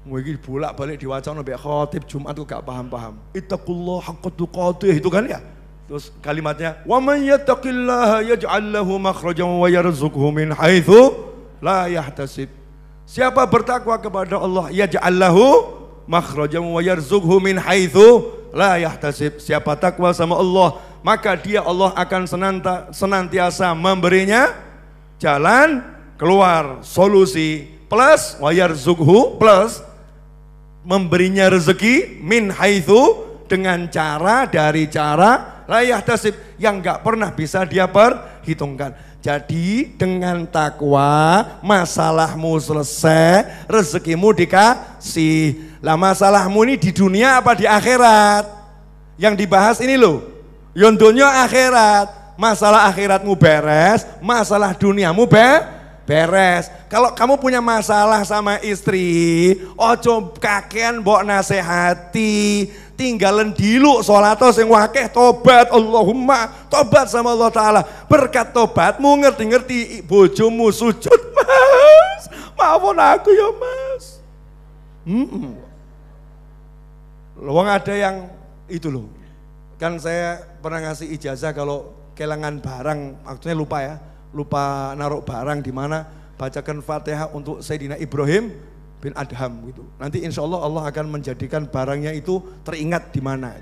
Mungkin bolak-balik diwacana mbek khatib Jumat tuh gak paham-paham. Ittaqullah haqqa tuqatih itu kan ya. Terus kalimatnya wa man yattaqillaha yaj'al lahu makhrajan wa yarzuqhu min haitsu la yahtasib. Siapa bertakwa kepada Allah yaj'al lahu makhrajan wa yarzuqhu min haitsu la yahtasib. Siapa takwa sama Allah, maka dia Allah akan senantiasa memberinya jalan keluar, solusi, plus wa yarzuqhu, plus memberinya rezeki min haitsu, dengan cara dari cara la yahtasib, yang enggak pernah bisa dia perhitungkan. Jadi dengan takwa masalahmu selesai, rezekimu dikasih. Lah masalahmu ini di dunia apa di akhirat? Yang dibahas ini loh, yon dunia akhirat. Masalah akhiratmu beres, masalah duniamu beres. Kalau kamu punya masalah sama istri, ojo kakean mbok nasehati, tinggalan diluk sholato sing wakeh, tobat, Allahumma tobat sama Allah Ta'ala. Berkat tobatmu ngerti-ngerti bojomu sujud, Mas, maafin aku ya Mas. Loh ada yang itu loh, kan saya pernah ngasih ijazah kalau kelangan barang, maksudnya lupa naruh barang di mana, bacakan Fatihah untuk Sayyidina Ibrahim bin Adham gitu. Nanti insya Allah Allah akan menjadikan barangnya itu teringat di mana.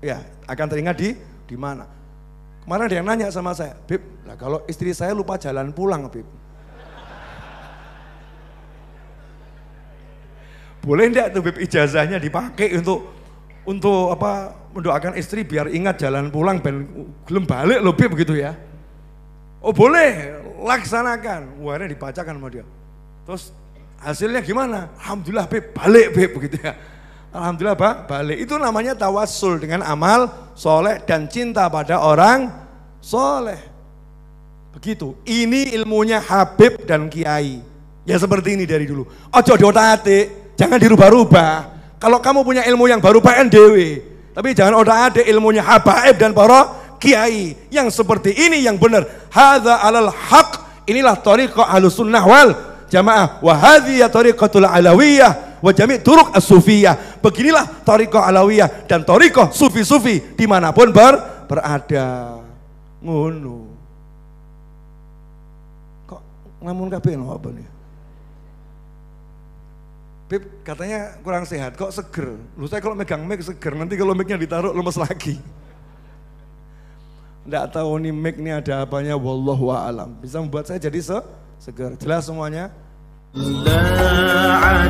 Ya, akan teringat di mana. Kemarin ada yang nanya sama saya, Bib, lah kalau istri saya lupa jalan pulang, Bib, boleh enggak tuh Bib ijazahnya dipakai untuk apa, mendoakan istri biar ingat jalan pulang ben gelem balik loh Bib begitu ya. Oh boleh, laksanakan. Akhirnya dibacakan sama dia. Terus hasilnya gimana? Alhamdulillah Bib, balik Bib begitu ya. Alhamdulillah balik. Itu namanya tawassul dengan amal soleh dan cinta pada orang soleh. Begitu. Ini ilmunya Habib dan Kiai. Ya seperti ini dari dulu. Ojo diotak-atik, jangan dirubah-rubah. Kalau kamu punya ilmu yang baru pakai dewe, tapi jangan otak-atik ilmunya Habaib dan para Kiai yang seperti ini yang benar. Hadza alal haq, inilah thariqah Ahlussunnah wal Jamaah. Wa hadhihi thariqatul alawiyah wa jami' turuq as-sufiyah. Beginilah thariqah alawiyah dan thariqah sufi-sufi dimanapun berada. Ngono. Kok ngelamun kabeh apa nih? Bib katanya kurang sehat, kok seger. Lu saya kalau megang mic seger, nanti kalau micnya ditaruh lemes lagi. Nggak tahu nih mic ini ada apanya, wallahu a'lam. Bisa membuat saya jadi seger. Jelas semuanya? La